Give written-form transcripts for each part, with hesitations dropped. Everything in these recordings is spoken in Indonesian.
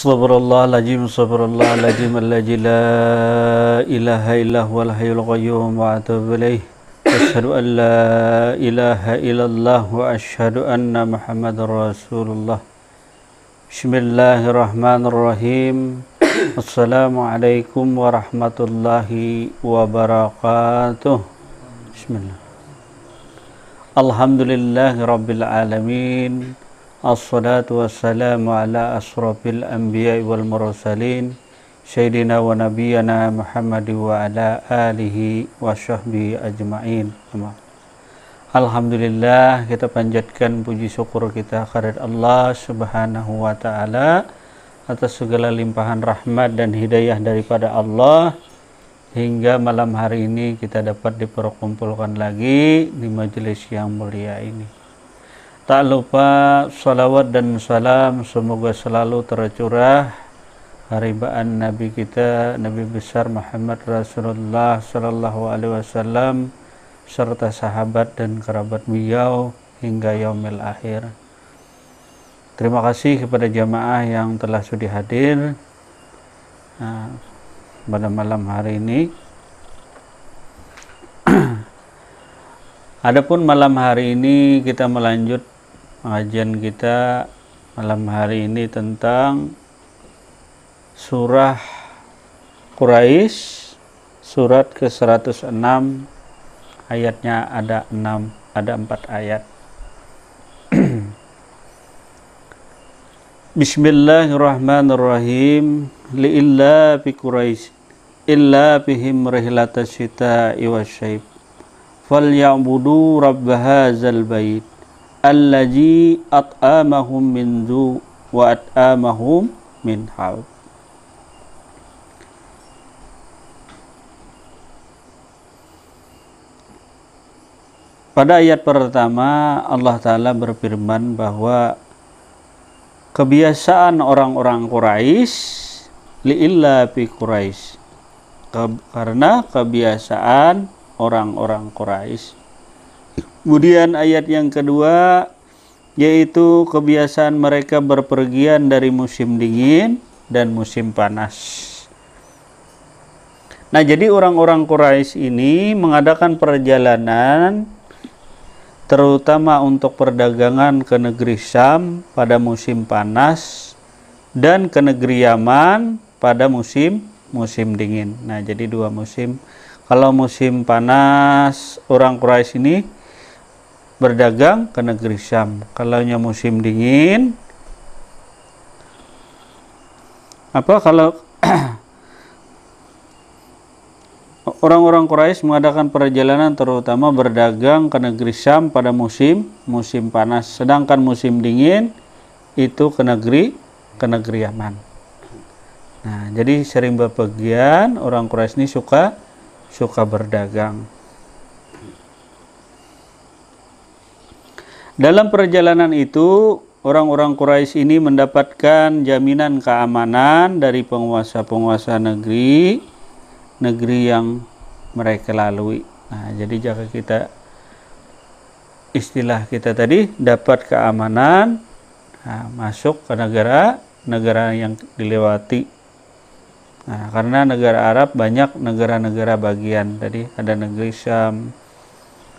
Astaghfirullahaladzim alladzi la ilaha illa huwal hayyul qayyum wa atubu ilaih. Asyhadu an la ilaha illallah wa asyhadu anna Muhammadar Rasulullah. Bismillahirrahmanirrahim. Assalamualaikum warahmatullahi wabarakatuh. Bismillah. Alhamdulillahi rabbil alamin. Assalatu wassalamu ala asrafil anbiya wal mursalin Sayyidina wa nabiyana Muhammad wa ala alihi wa sahbihi ajma'in. Alhamdulillah, kita panjatkan puji syukur kita kehadirat Allah subhanahu wa ta'ala atas segala limpahan rahmat dan hidayah daripada Allah, hingga malam hari ini kita dapat diperkumpulkan lagi di majelis yang mulia ini. Tak lupa salawat dan salam semoga selalu tercurah haribaan Nabi kita, Nabi besar Muhammad Rasulullah Sallallahu Alaihi Wasallam, serta sahabat dan kerabat beliau hingga yaumil akhir. Terima kasih kepada jamaah yang telah sudi hadir pada malam hari ini. Adapun malam hari ini kita melanjut pengajian kita malam hari ini tentang surah Quraisy, surat ke-106, ayatnya ada 4 ayat. Bismillahirrahmanirrahim. Li'illa fi Quraisy illa bihim rihlatas syita'i wasyayb falyabudu rabb hadzal bait allazi at'amahum min ju' wa at'amahum min haub. Pada ayat pertama Allah Ta'ala berfirman bahwa kebiasaan orang-orang Quraisy li'illa fi Quraisy, karena kebiasaan orang-orang Quraisy. Kemudian ayat yang kedua yaitu kebiasaan mereka berpergian dari musim dingin dan musim panas. Nah, jadi orang-orang Quraisy ini mengadakan perjalanan terutama untuk perdagangan ke negeri Syam pada musim panas dan ke negeri Yaman pada musim dingin. Nah, jadi dua musim. Kalau musim panas orang Quraisy ini berdagang ke negeri Syam. Kalau musim dingin kalau orang-orang Quraisy mengadakan perjalanan terutama berdagang ke negeri Syam pada musim panas, sedangkan musim dingin itu ke negeri Yaman. Nah, jadi sering bepergian, orang Quraisy ini suka berdagang. Dalam perjalanan itu, orang-orang Quraisy ini mendapatkan jaminan keamanan dari penguasa-penguasa negeri yang mereka lalui. Nah, jadi jika kita, istilah kita tadi, dapat keamanan, masuk ke negara yang dilewati. Nah, karena negara Arab banyak negara-negara bagian. Tadi ada negeri Syam,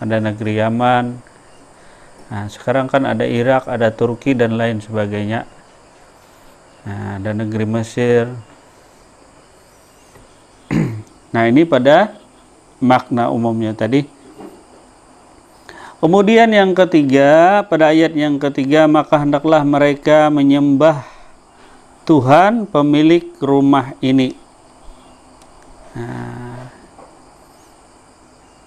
ada negeri Yaman. Nah, sekarang kan ada Irak, ada Turki dan lain sebagainya. Nah, ada negeri Mesir. Nah, ini pada makna umumnya tadi. Kemudian yang ketiga, pada ayat yang ketiga, maka hendaklah mereka menyembah Tuhan pemilik rumah ini. Nah,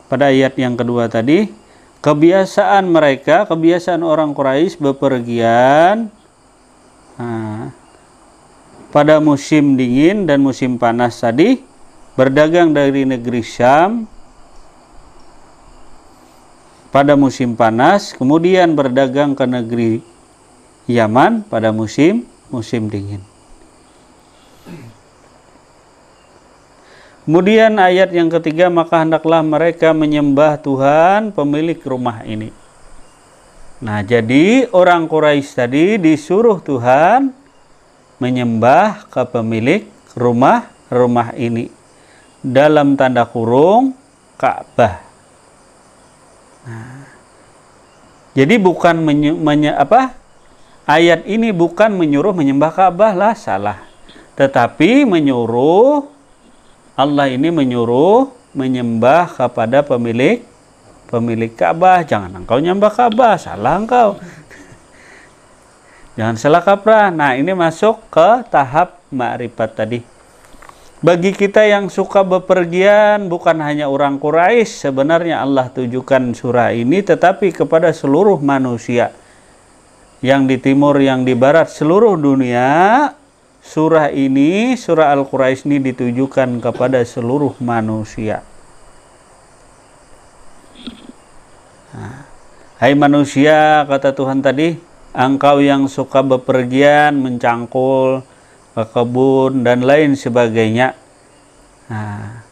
pada ayat yang kedua tadi, kebiasaan orang Quraisy bepergian pada musim dingin dan musim panas tadi, berdagang dari negeri Syam pada musim panas, kemudian berdagang ke negeri Yaman pada musim dingin. Kemudian ayat yang ketiga, maka hendaklah mereka menyembah Tuhan pemilik rumah ini. Nah, jadi orang Quraisy tadi disuruh Tuhan menyembah ke pemilik rumah ini, dalam tanda kurung Ka'bah. Nah, jadi bukan ayat ini bukan menyuruh menyembah Ka'bah lah, salah. Tetapi Allah ini menyuruh menyembah kepada pemilik Ka'bah. Jangan engkau nyembah Ka'bah, salah engkau. Jangan salah kaprah. Nah, ini masuk ke tahap ma'rifat tadi. Bagi kita yang suka bepergian, bukan hanya orang Quraisy, sebenarnya Allah tujukan surah ini, tetapi kepada seluruh manusia. Yang di timur, yang di barat, seluruh dunia, surah ini, surah Al-Quraisy ini ditujukan kepada seluruh manusia. Nah, hai manusia, kata Tuhan tadi, engkau yang suka bepergian, mencangkul ke kebun dan lain sebagainya. Nah,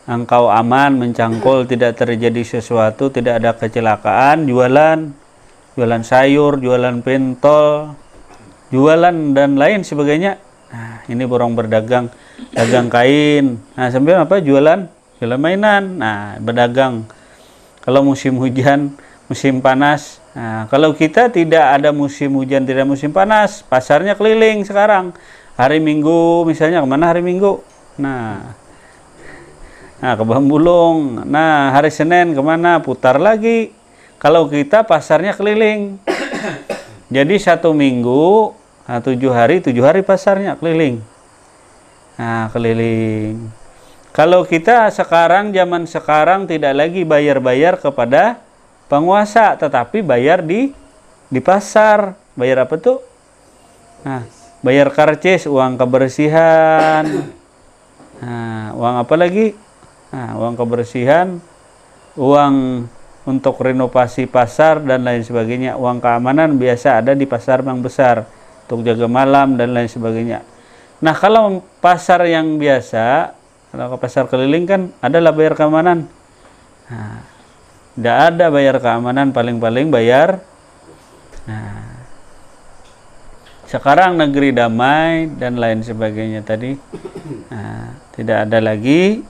engkau aman mencangkul, tidak terjadi sesuatu, tidak ada kecelakaan, jualan sayur, jualan pentol, jualan dan lain sebagainya. Nah, ini borong berdagang, dagang kain. Nah, sambil apa? Jualan mainan. Nah, berdagang. Kalau musim hujan, musim panas. Nah, kalau kita tidak ada musim hujan, tidak musim panas, pasarnya keliling sekarang. Hari Minggu misalnya, kemana hari Minggu? Nah, ke Bambulung. Nah, hari Senin kemana? Putar lagi. Kalau kita pasarnya keliling. Jadi 1 minggu, 7 hari pasarnya keliling. Nah, keliling. Kalau kita sekarang, zaman sekarang tidak lagi bayar-bayar kepada penguasa, tetapi bayar di pasar. Bayar apa tuh? Nah, bayar karcis, uang kebersihan. Nah, uang apa lagi? Nah, uang kebersihan, uang untuk renovasi pasar dan lain sebagainya. Uang keamanan biasa ada di pasar yang besar untuk jaga malam dan lain sebagainya. Nah, kalau pasar yang biasa, kalau ke pasar keliling kan adalah bayar keamanan. Nah, tidak ada bayar keamanan, paling-paling bayar. Nah, sekarang negeri damai dan lain sebagainya tadi. Nah, tidak ada lagi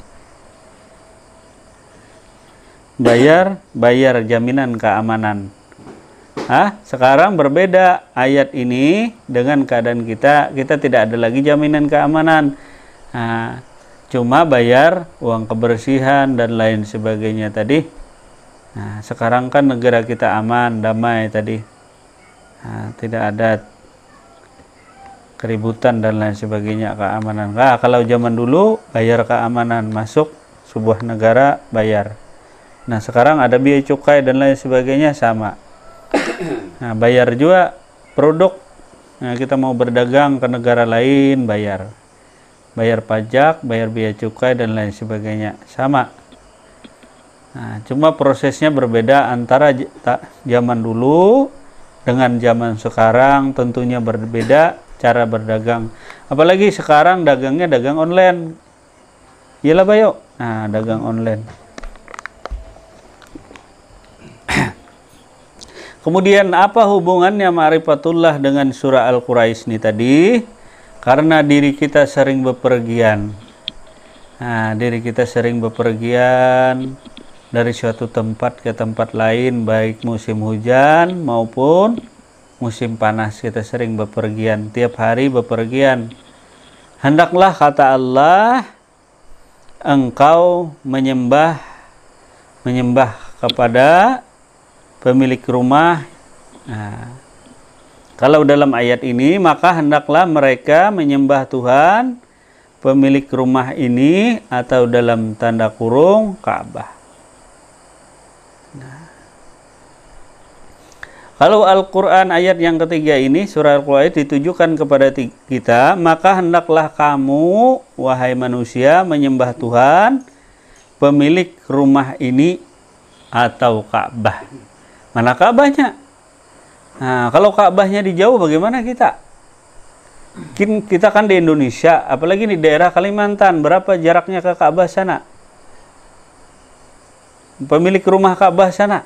bayar jaminan keamanan. Sekarang berbeda ayat ini dengan keadaan kita tidak ada lagi jaminan keamanan. Nah, cuma bayar uang kebersihan dan lain sebagainya tadi. Nah, sekarang kan negara kita aman, damai tadi. Nah, tidak ada keributan dan lain sebagainya, keamanan. Nah, kalau zaman dulu bayar keamanan, masuk sebuah negara bayar. Nah, sekarang ada biaya cukai dan lain sebagainya, sama. Nah, bayar juga produk. Nah, kita mau berdagang ke negara lain, bayar pajak, bayar biaya cukai dan lain sebagainya, sama. Nah, cuma prosesnya berbeda antara zaman dulu dengan zaman sekarang, tentunya berbeda cara berdagang. Apalagi sekarang dagangnya dagang online. Iyalah Bayo. Nah, dagang online. Kemudian apa hubungannya ma'rifatullah dengan surah Al-Quraisy ini tadi? Karena diri kita sering bepergian. Nah, diri kita sering bepergian dari suatu tempat ke tempat lain, baik musim hujan maupun musim panas. Kita sering bepergian, tiap hari bepergian. Hendaklah, kata Allah, engkau menyembah kepada pemilik rumah. Nah, kalau dalam ayat ini, maka hendaklah mereka menyembah Tuhan pemilik rumah ini, atau dalam tanda kurung Ka'bah. Nah, kalau Al-Quran ayat yang ketiga ini, surah Al-Quraisy ditujukan kepada kita, maka hendaklah kamu, wahai manusia, menyembah Tuhan pemilik rumah ini atau Ka'bah. Mana Ka'bahnya? Nah, kalau Ka'bahnya di jauh, bagaimana kita? Kita kan di Indonesia, apalagi di daerah Kalimantan, berapa jaraknya ke Ka'bah sana? Pemilik rumah Ka'bah sana,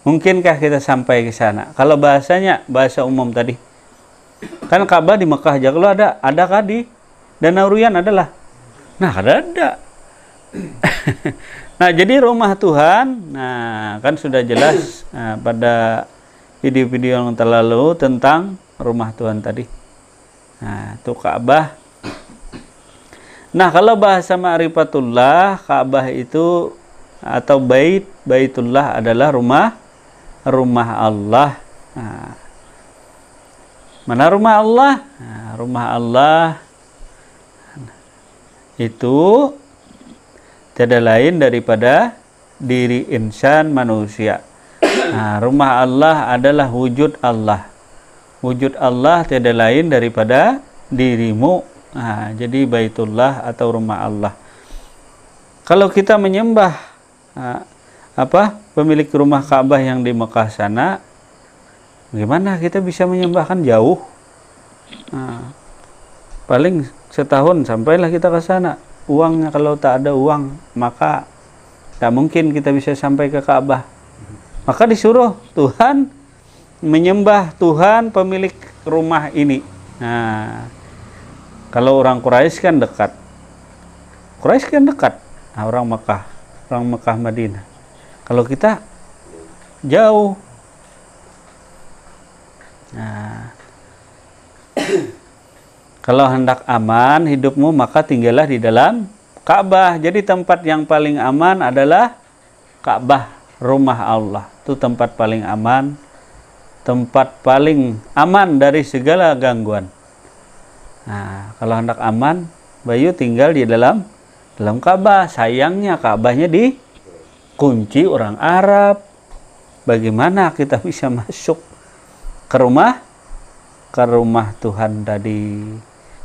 mungkinkah kita sampai ke sana? Kalau bahasanya, bahasa umum tadi, Kan Ka'bah di Mekah aja, kalau ada kah di Danau Ruyan adalah? Nah, ada. Nah, jadi rumah Tuhan, nah kan sudah jelas pada video-video yang terlalu tentang rumah Tuhan tadi. Nah, itu Ka'bah. Nah, kalau bahasa ma'rifatullah, Ka'bah itu atau Baitullah adalah rumah Allah. Nah, mana rumah Allah? Nah, rumah Allah itu tiada lain daripada diri insan manusia. Nah, rumah Allah adalah wujud Allah. Wujud Allah tiada lain daripada dirimu. Nah, jadi Baitullah atau rumah Allah. Kalau kita menyembah pemilik rumah Ka'bah yang di Mekah sana, gimana kita bisa menyembah, kan jauh. Nah, paling setahun sampailah kita ke sana. Uangnya, kalau tak ada uang maka tak mungkin kita bisa sampai ke Ka'bah. Maka disuruh Tuhan menyembah Tuhan pemilik rumah ini. Nah, kalau orang Quraisy kan dekat. Nah, orang Mekah Madinah. Kalau kita jauh. Nah, kalau hendak aman hidupmu, maka tinggallah di dalam Ka'bah. Jadi tempat yang paling aman adalah Ka'bah, rumah Allah. Itu tempat paling aman, tempat paling aman dari segala gangguan. Nah, kalau hendak aman, Bayu tinggal di dalam Ka'bah. Sayangnya Ka'bahnya dikunci orang Arab. Bagaimana kita bisa masuk ke rumah Tuhan tadi?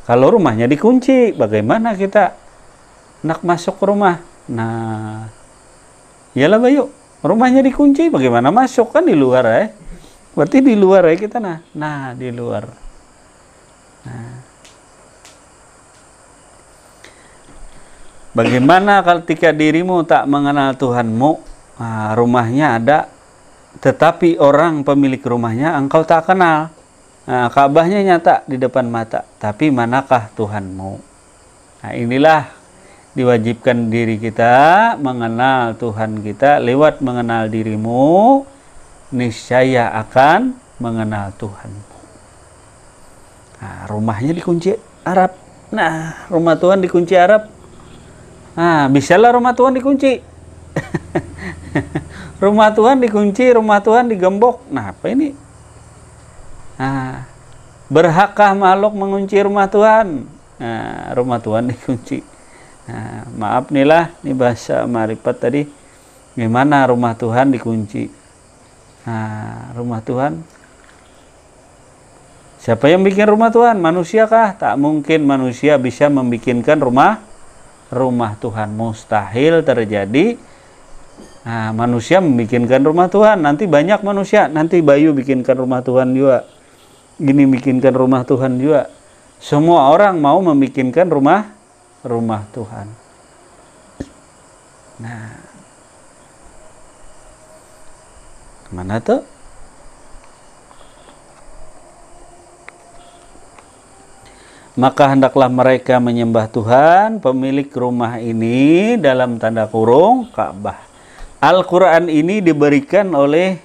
Kalau rumahnya dikunci, bagaimana kita nak masuk ke rumah? Nah, iyalah Bayu, rumahnya dikunci, bagaimana masuk? Kan di luar ya. Berarti di luar ya kita nah di luar. Nah, bagaimana ketika dirimu tak mengenal Tuhanmu? Nah, rumahnya ada, tetapi orang pemilik rumahnya engkau tak kenal. Nah, Ka'bahnya nyata di depan mata, tapi manakah Tuhanmu? Nah, inilah diwajibkan diri kita mengenal Tuhan kita. Lewat mengenal dirimu, niscaya akan mengenal Tuhan. Nah, rumahnya dikunci Arab. Nah, rumah Tuhan dikunci Arab. Nah, bisalah rumah Tuhan dikunci. Rumah Tuhan dikunci, rumah Tuhan digembok. Nah, apa ini? Nah, berhakkah makhluk mengunci rumah Tuhan? Nah, rumah Tuhan dikunci. Nah, maaf nih bahasa ma'rifat tadi. Gimana rumah Tuhan dikunci? Nah, rumah Tuhan, siapa yang bikin rumah Tuhan? Manusia kah? Tak mungkin manusia bisa membikinkan rumah Tuhan. Mustahil terjadi. Nah, manusia membikinkan rumah Tuhan. Nanti banyak manusia. Nanti Bayu bikinkan rumah Tuhan juga. Gini bikinkan rumah Tuhan juga. Semua orang mau membikinkan rumah Tuhan. Nah, kemana tuh? Maka hendaklah mereka menyembah Tuhan pemilik rumah ini, dalam tanda kurung Ka'bah. Al-Quran ini diberikan oleh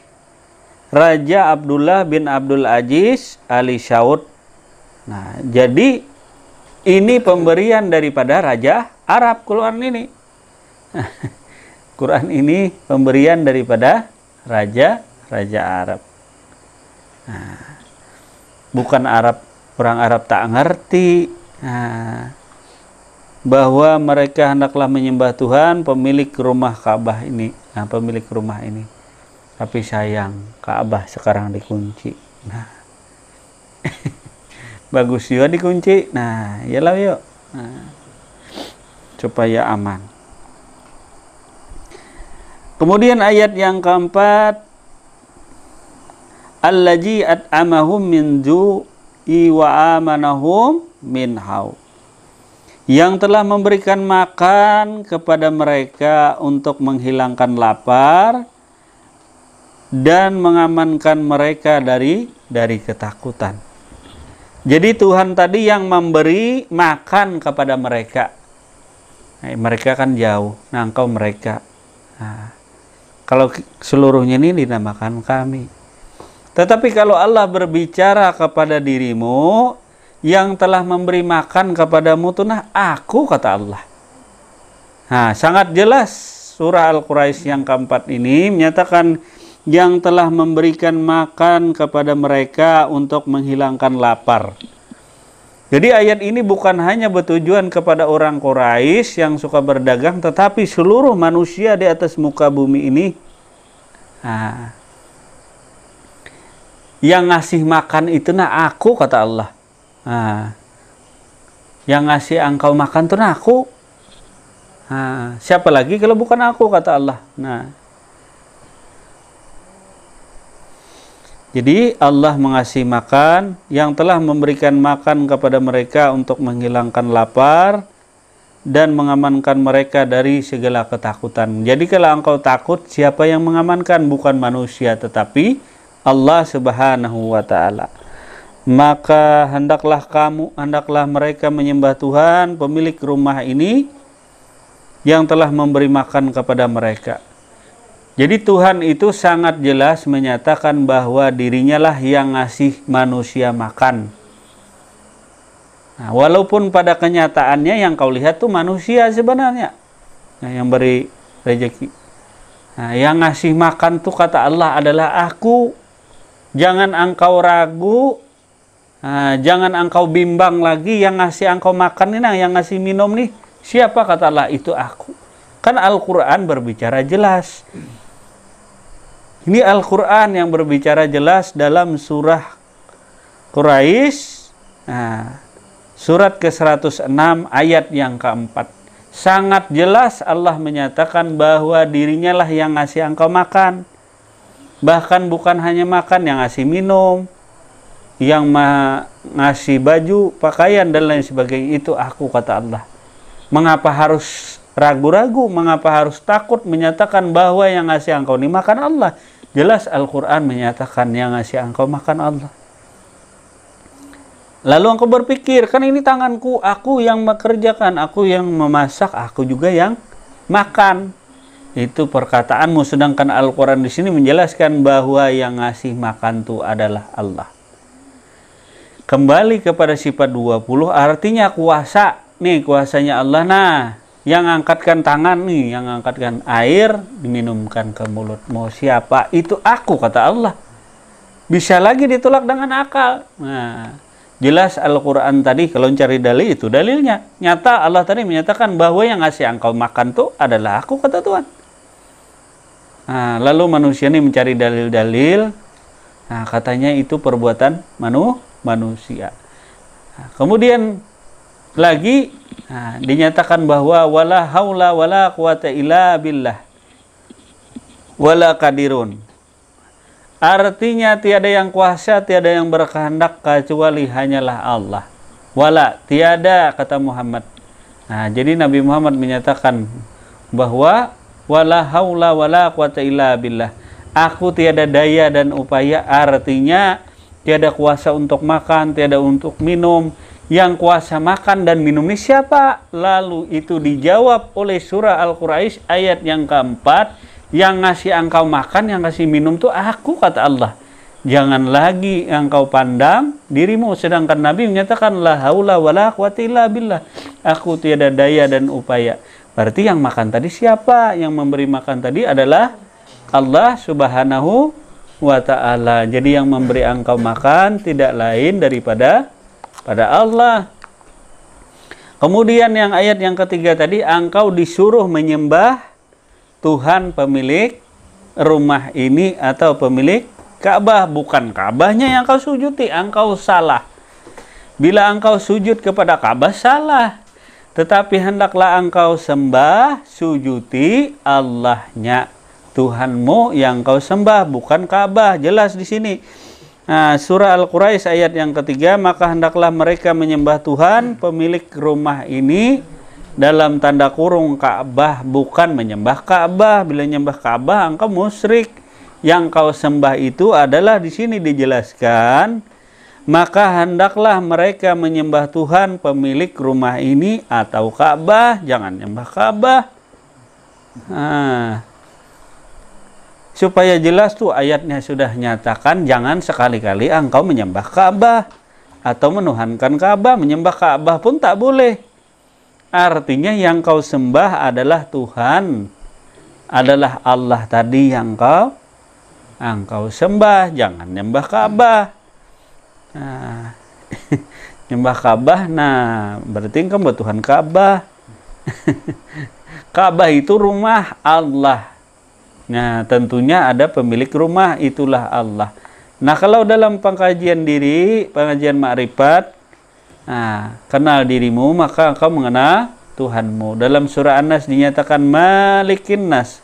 Raja Abdullah bin Abdul Aziz Ali Saud. Nah, jadi ini pemberian daripada Raja Arab. Quran ini Quran ini pemberian daripada Raja Arab. Nah, bukan orang Arab tak ngerti bahwa mereka hendaklah menyembah Tuhan pemilik rumah Ka'bah ini. Nah, pemilik rumah ini. Tapi sayang, Ka'bah sekarang dikunci. Nah, bagus juga dikunci. Nah, iyalah yuk. Nah, supaya aman. Kemudian ayat yang keempat, allazi at'amahum min ju'i wa amanahum min haw. Yang telah memberikan makan kepada mereka untuk menghilangkan lapar dan mengamankan mereka dari ketakutan. Jadi Tuhan tadi yang memberi makan kepada mereka. Nah, mereka kan jauh. Nah, engkau mereka. Nah, kalau seluruhnya ini dinamakan kami. Tetapi kalau Allah berbicara kepada dirimu, yang telah memberi makan kepadamu itu nah aku, kata Allah. Nah, sangat jelas surah Al-Quraisy yang keempat ini menyatakan yang telah memberikan makan kepada mereka untuk menghilangkan lapar. Jadi ayat ini bukan hanya bertujuan kepada orang Quraisy yang suka berdagang, tetapi seluruh manusia di atas muka bumi ini. Nah, yang ngasih makan itu nah aku, kata Allah. Nah, yang ngasih engkau makan itu nah aku. Nah, siapa lagi kalau bukan aku, kata Allah. Nah, jadi Allah mengasih makan, yang telah memberikan makan kepada mereka untuk menghilangkan lapar dan mengamankan mereka dari segala ketakutan. Jadi kalau engkau takut, siapa yang mengamankan? Bukan manusia, tetapi Allah Subhanahu wa ta'ala. Maka hendaklah mereka menyembah Tuhan, pemilik rumah ini, yang telah memberi makan kepada mereka. Jadi Tuhan itu sangat jelas menyatakan bahwa dirinya lah yang ngasih manusia makan. Nah, walaupun pada kenyataannya yang kau lihat tuh manusia sebenarnya, nah, yang beri rezeki. Nah, yang ngasih makan tuh kata Allah adalah aku. Jangan engkau ragu, nah, jangan engkau bimbang lagi, yang ngasih engkau makan ini, yang ngasih minum nih, siapa? Kata Allah, itu aku. Kan Al-Quran berbicara jelas. Ini Al-Quran yang berbicara jelas dalam surah Quraisy, nah, surat ke-106 ayat yang keempat. Sangat jelas Allah menyatakan bahwa dirinya lah yang ngasih engkau makan. Bahkan bukan hanya makan, yang ngasih minum, yang ngasih baju, pakaian, dan lain sebagainya, itu aku, kata Allah. Mengapa harus ragu-ragu? Mengapa harus takut menyatakan bahwa yang ngasih engkau ini makan Allah? Jelas Al-Quran menyatakan yang ngasih engkau makan Allah. Lalu engkau berpikir, kan ini tanganku, aku yang mengerjakan, aku yang memasak, aku juga yang makan. Itu perkataanmu, sedangkan Al-Quran di sini menjelaskan bahwa yang ngasih makan itu adalah Allah. Kembali kepada sifat 20, artinya kuasa. Nih kuasanya Allah. Nah, yang angkatkan tangan nih, yang angkatkan air, diminumkan ke mulut. Mau siapa? Itu aku, kata Allah. Bisa lagi ditolak dengan akal. Nah, jelas Al-Quran tadi, kalau cari dalil itu dalilnya. Nyata Allah tadi menyatakan bahwa yang ngasih engkau makan itu adalah aku, kata Tuhan. Nah, lalu manusia ini mencari dalil-dalil. Nah, katanya itu perbuatan manusia. Nah, kemudian lagi dinyatakan bahwa wala haula wala quwata illa billah wala qadirun. Artinya tiada yang kuasa, tiada yang berkehendak kecuali hanyalah Allah. Wala, tiada, kata Muhammad. Nah, jadi Nabi Muhammad menyatakan bahwa wala haula wala quwata illa billah. Aku tiada daya dan upaya, artinya tiada kuasa untuk makan, tiada untuk minum. Yang kuasa makan dan minum ini siapa? Lalu itu dijawab oleh surah Al-Quraisy ayat yang keempat, yang ngasih engkau makan, yang ngasih minum itu aku, kata Allah. Jangan lagi engkau pandang dirimu, sedangkan Nabi menyatakan la haula wala quwata illa billah. Aku tiada daya dan upaya. Berarti yang makan tadi siapa? Yang memberi makan tadi adalah Allah Subhanahu wa ta'ala. Jadi yang memberi engkau makan tidak lain daripada Allah. Kemudian yang ayat yang ketiga tadi, engkau disuruh menyembah Tuhan pemilik rumah ini atau pemilik Ka'bah. Bukan Ka'bahnya yang kau sujudi, engkau salah. Bila engkau sujud kepada Ka'bah, salah. Tetapi hendaklah engkau sembah, sujudi Allahnya, Tuhanmu yang kau sembah, bukan Ka'bah. Jelas di sini. Nah, surah Al-Quraisy ayat yang ketiga, maka hendaklah mereka menyembah Tuhan pemilik rumah ini, dalam tanda kurung Ka'bah, bukan menyembah Ka'bah. Bila menyembah Ka'bah engkau musyrik. Yang kau sembah itu adalah di sini dijelaskan maka hendaklah mereka menyembah Tuhan pemilik rumah ini atau Ka'bah. Jangan nyembah Ka'bah. Nah, supaya jelas tuh ayatnya sudah nyatakan jangan sekali-kali engkau menyembah Ka'bah atau menuhankan Ka'bah. Menyembah Ka'bah pun tak boleh. Artinya yang kau sembah adalah Tuhan, adalah Allah tadi yang engkau sembah. Jangan nyembah Ka'bah. Nah, nyembah Ka'bah, nah berarti engkau Tuhan Ka'bah. Ka'bah itu rumah Allah. Nah, tentunya ada pemilik rumah, itulah Allah. Nah, kalau dalam pengkajian diri, pengajian ma'rifat, nah, kenal dirimu, maka engkau mengenal Tuhanmu. Dalam surah An-Nas dinyatakan Malikin Nas,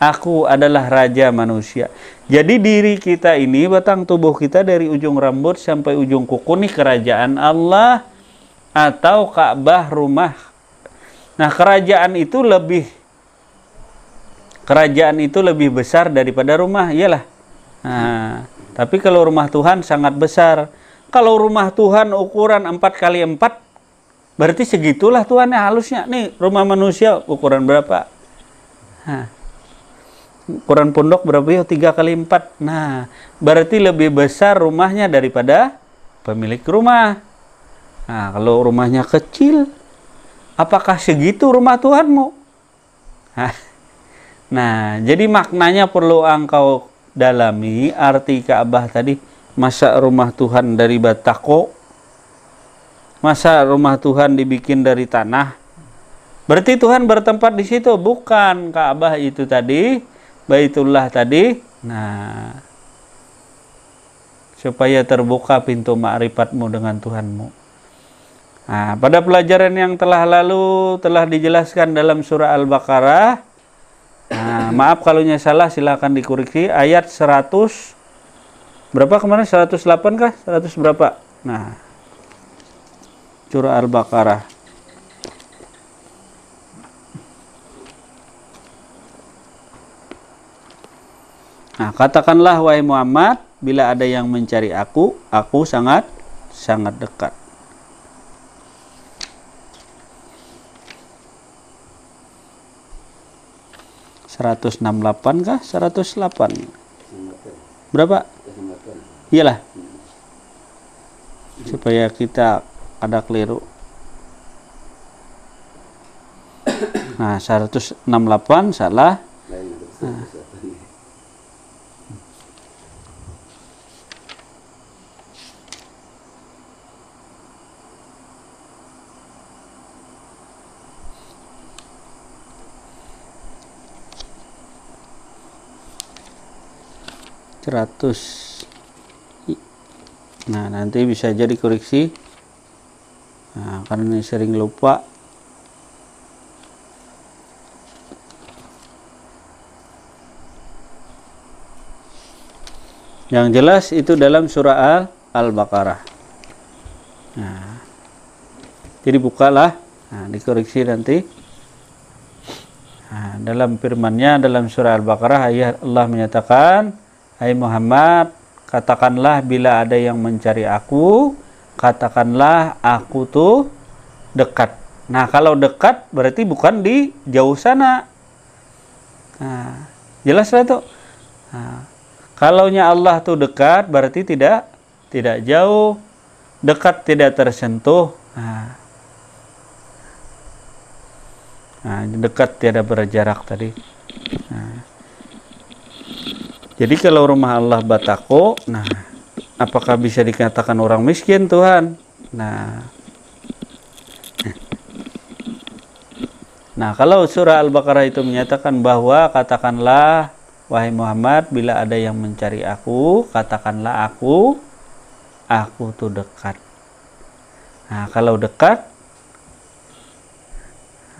aku adalah raja manusia. Jadi diri kita ini, batang tubuh kita dari ujung rambut sampai ujung kuku nih kerajaan Allah atau Ka'bah rumah. Nah, kerajaan itu lebih besar daripada rumah, iyalah. Nah, tapi kalau rumah Tuhan sangat besar. Kalau rumah Tuhan ukuran 4x4, berarti segitulah Tuhannya halusnya. Nih, rumah manusia ukuran berapa? Nah, ukuran pondok berapa ya? 3x4. Nah, berarti lebih besar rumahnya daripada pemilik rumah. Nah, kalau rumahnya kecil, apakah segitu rumah Tuhanmu? Nah, jadi maknanya perlu engkau dalami. Arti Ka'bah tadi, masa rumah Tuhan dari batako? Masa rumah Tuhan dibikin dari tanah? Berarti Tuhan bertempat di situ, bukan Ka'bah itu tadi, Baitullah tadi. Nah, supaya terbuka pintu ma'rifatmu dengan Tuhanmu. Nah, pada pelajaran yang telah lalu telah dijelaskan dalam surah Al-Baqarah. Nah, maaf kalau salah, silakan dikoreksi. Ayat 100 berapa kemarin? 108 kah? 100 berapa? Nah, surah Al-Baqarah. Nah, katakanlah wahai Muhammad, bila ada yang mencari aku sangat dekat. 168 kah? 108. Berapa? Iyalah. Supaya kita ada keliru. Nah, 168 salah. Nah. Nah, nanti bisa jadi koreksi. Nah, karena sering lupa. Yang jelas itu dalam surah Al-Baqarah. Nah, jadi bukalah. Nah, dikoreksi nanti. Nah, dalam firman-Nya dalam surah Al-Baqarah ayat Allah menyatakan, hai Muhammad, katakanlah bila ada yang mencari aku, katakanlah aku tuh dekat. Nah, kalau dekat berarti bukan di jauh sana. Nah, jelas lah tuh. Nah, kalaunya Allah tuh dekat berarti tidak jauh, dekat tidak tersentuh. Nah, dekat tidak berjarak tadi. Nah, jadi kalau rumah Allah batako, nah, apakah bisa dikatakan orang miskin Tuhan? Nah, kalau surah Al-Baqarah itu menyatakan bahwa katakanlah wahai Muhammad, bila ada yang mencari aku, katakanlah aku tuh dekat. Nah, kalau dekat,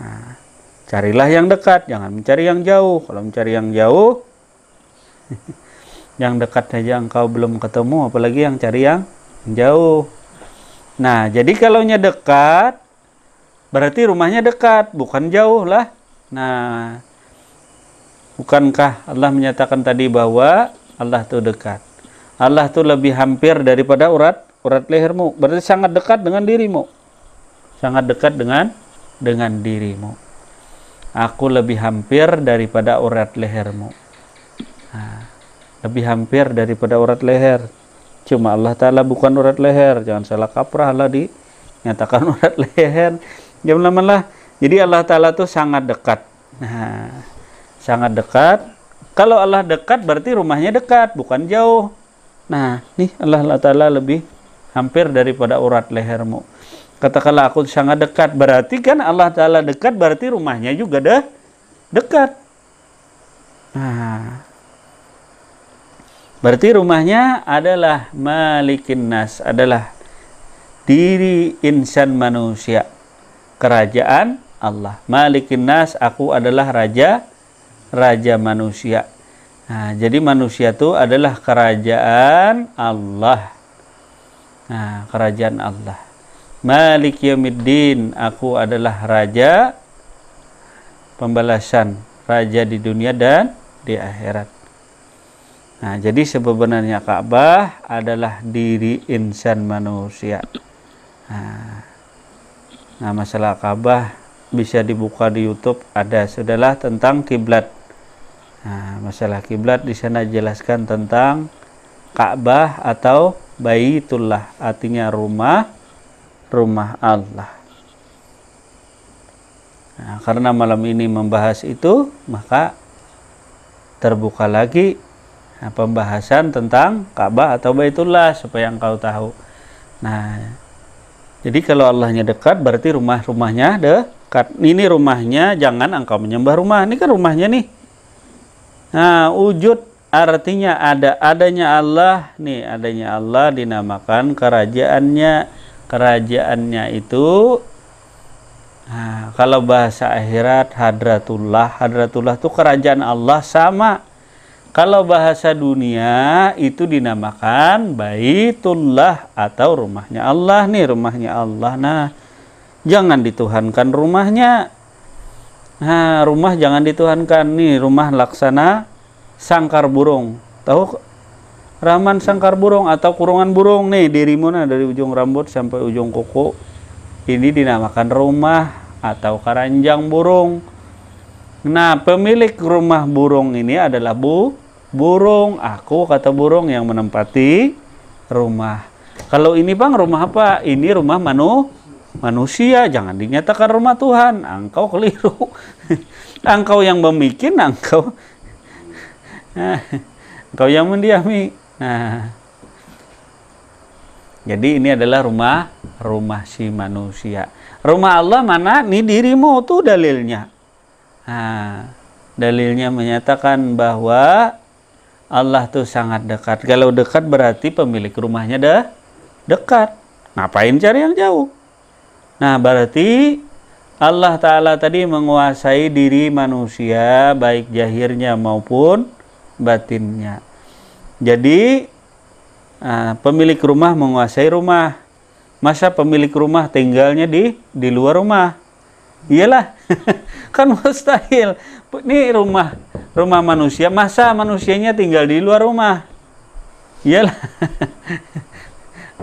nah, carilah yang dekat, jangan mencari yang jauh. Kalau mencari yang jauh, yang dekat saja engkau belum ketemu, apalagi yang cari yang jauh. Nah, jadi kalaunya dekat, berarti rumahnya dekat, bukan jauh lah. Nah, bukankah Allah menyatakan tadi bahwa Allah itu dekat? Allah itu lebih hampir daripada urat urat lehermu, berarti sangat dekat dengan dirimu. Sangat dekat dengan dirimu. Aku lebih hampir daripada urat lehermu. Nah, lebih hampir daripada urat leher. Cuma Allah Ta'ala bukan urat leher. Jangan salah kaprah lah dinyatakan urat leher. Jangan lama. Jadi Allah Ta'ala tuh sangat dekat. Nah, sangat dekat. Kalau Allah dekat berarti rumahnya dekat, bukan jauh. Nah, nih Allah Ta'ala lebih hampir daripada urat lehermu. Katakanlah aku sangat dekat, berarti kan Allah Ta'ala dekat, berarti rumahnya juga dekat. Nah, berarti rumahnya adalah Malikin Nas, adalah diri insan manusia, kerajaan Allah. Malikin Nas, aku adalah raja manusia. Nah, jadi manusia itu adalah kerajaan Allah. Nah, kerajaan Allah. Malik Yaumiddin, aku adalah raja pembalasan, raja di dunia dan di akhirat. Nah, jadi sebenarnya Ka'bah adalah diri insan manusia. Nah, masalah Ka'bah bisa dibuka di YouTube, ada sudahlah tentang kiblat. Nah, masalah kiblat di sana jelaskan tentang Ka'bah atau Baitullah, artinya rumah Allah. Nah, karena malam ini membahas itu, maka terbuka lagi pembahasan tentang Ka'bah atau Baitullah supaya engkau tahu. Nah, jadi kalau Allahnya dekat berarti rumahnya dekat. Ini rumahnya, jangan engkau menyembah rumah. Ini kan rumahnya nih. Nah, wujud artinya adanya Allah. Nih, adanya Allah dinamakan kerajaannya. Kerajaannya itu, nah, kalau bahasa akhirat hadratullah itu kerajaan Allah sama. Kalau bahasa dunia itu dinamakan Baitullah atau rumahnya Allah. Nih rumahnya Allah. Nah, jangan dituhankan rumahnya. Nah, rumah jangan dituhankan. Nih rumah laksana sangkar burung. Tahu Rahman sangkar burung atau kurungan burung? Nih dirimu, nah, dari ujung rambut sampai ujung kuku. Ini dinamakan rumah atau keranjang burung. Nah, pemilik rumah burung ini adalah burung. Aku, kata burung, yang menempati rumah. Kalau ini Bang, rumah apa? Ini rumah manusia. Jangan dinyatakan rumah Tuhan. Engkau keliru. Engkau yang memikir, engkau yang mendiami. Nah, jadi ini adalah rumah si manusia. Rumah Allah mana? Nih dirimu tuh dalilnya. Nah, dalilnya menyatakan bahwa Allah tuh sangat dekat. Kalau dekat berarti pemilik rumahnya dekat. Ngapain cari yang jauh? Nah, berarti Allah Ta'ala tadi menguasai diri manusia, baik zahirnya maupun batinnya. Jadi pemilik rumah menguasai rumah. Masa pemilik rumah tinggalnya di luar rumah? Iyalah. Kan mustahil. Ini rumah manusia, masa manusianya tinggal di luar rumah? Iyalah.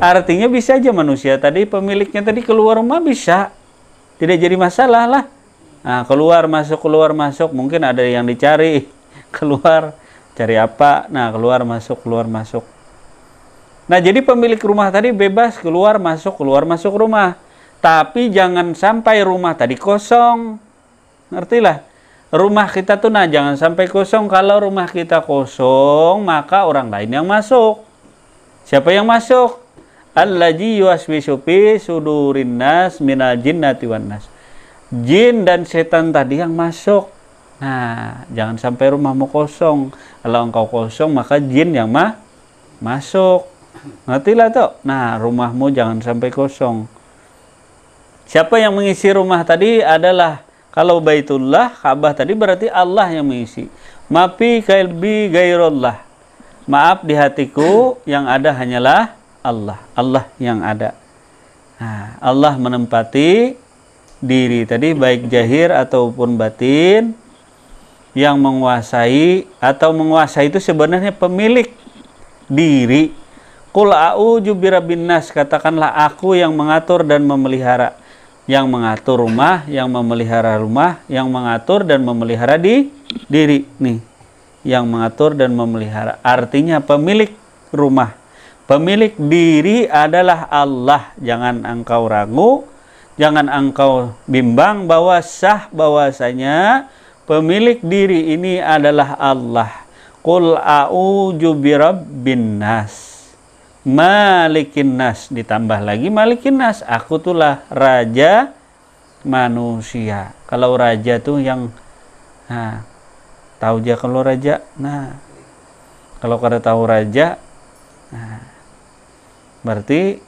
Artinya bisa aja manusia tadi, pemiliknya tadi keluar rumah bisa. Tidak jadi masalah lah. Nah, keluar masuk, mungkin ada yang dicari. Keluar cari apa? Nah, keluar masuk. Nah, jadi pemilik rumah tadi bebas keluar masuk rumah. Tapi jangan sampai rumah tadi kosong. Ngertilah? Rumah kita tuh jangan sampai kosong. Kalau rumah kita kosong, maka orang lain yang masuk. Siapa yang masuk? Allazi yuwaswisu fi sudurin nas minal jinnati wan nas. Jin dan setan tadi yang masuk. Nah, jangan sampai rumahmu kosong. Kalau engkau kosong, maka jin yang masuk. Ngertilah tuh? Nah, rumahmu jangan sampai kosong. Siapa yang mengisi rumah tadi adalah, kalau Baitullah, Ka'bah tadi berarti Allah yang mengisi. Mafi kalbi gairullah. Maaf, di hatiku yang ada hanyalah Allah. Allah yang ada. Nah, Allah menempati diri tadi, baik zahir ataupun batin, yang menguasai, atau menguasai itu sebenarnya pemilik diri. Qul a'udzu birabbin nas, katakanlah aku yang mengatur dan memelihara. Yang mengatur rumah, yang memelihara rumah, yang mengatur dan memelihara diri nih. Yang mengatur dan memelihara. Artinya pemilik rumah, pemilik diri adalah Allah. Jangan engkau ragu, jangan engkau bimbang bahwasanya pemilik diri ini adalah Allah. Qul a'udzu birabbin nas. Malikin nas, ditambah lagi malikin nas, aku tulah raja manusia. Kalau raja tuh yang tahu aja kalau raja. Nah, kalau kada tahu raja, berarti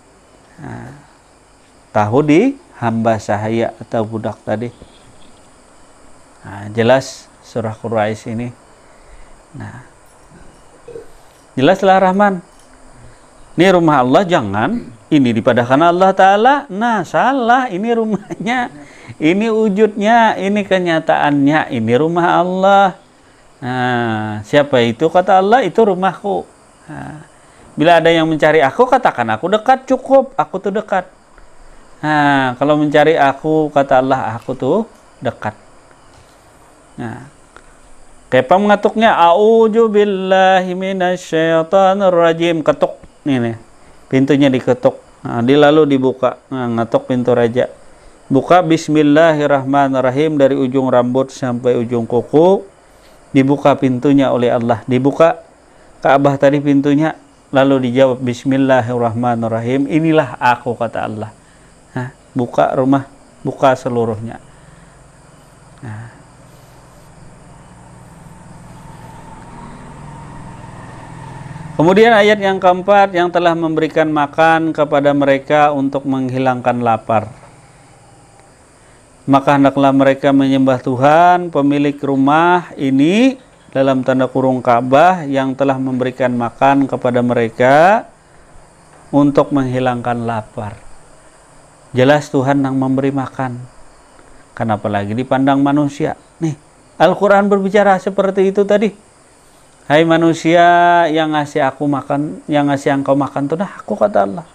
tahu di hamba sahaya atau budak tadi. Jelas surah Quraisy ini. Nah, jelaslah Rahman. Ini rumah Allah, jangan ini dipadahkan Allah Ta'ala. Nah, salah, ini rumahnya, ini wujudnya, ini kenyataannya, ini rumah Allah. Nah, siapa itu? Kata Allah, itu rumahku. Nah, bila ada yang mencari aku, katakan aku dekat, cukup, aku tuh dekat. Nah, kalau mencari aku, kata Allah, aku tuh dekat. Nah, kepa mengatuknya, a'udzu billahi minasyaitonir rajim, ketuk. Nih, pintunya diketuk. Nah, lalu dibuka. Nah, ngetok pintu raja. Buka bismillahirrahmanirrahim dari ujung rambut sampai ujung kuku. Dibuka pintunya oleh Allah. Dibuka Ka'bah tadi pintunya. Lalu dijawab bismillahirrahmanirrahim. Inilah aku, kata Allah. Nah, buka rumah, buka seluruhnya. Nah. Kemudian ayat yang keempat, yang telah memberikan makan kepada mereka untuk menghilangkan lapar. Maka hendaklah mereka menyembah Tuhan, pemilik rumah ini, dalam tanda kurung Ka'bah, yang telah memberikan makan kepada mereka untuk menghilangkan lapar. Jelas Tuhan yang memberi makan. Kenapa lagi dipandang manusia? Nih, Al-Quran berbicara seperti itu tadi. Hai manusia, yang ngasih aku makan, yang ngasih engkau makan tuh, nah aku, kata Allah.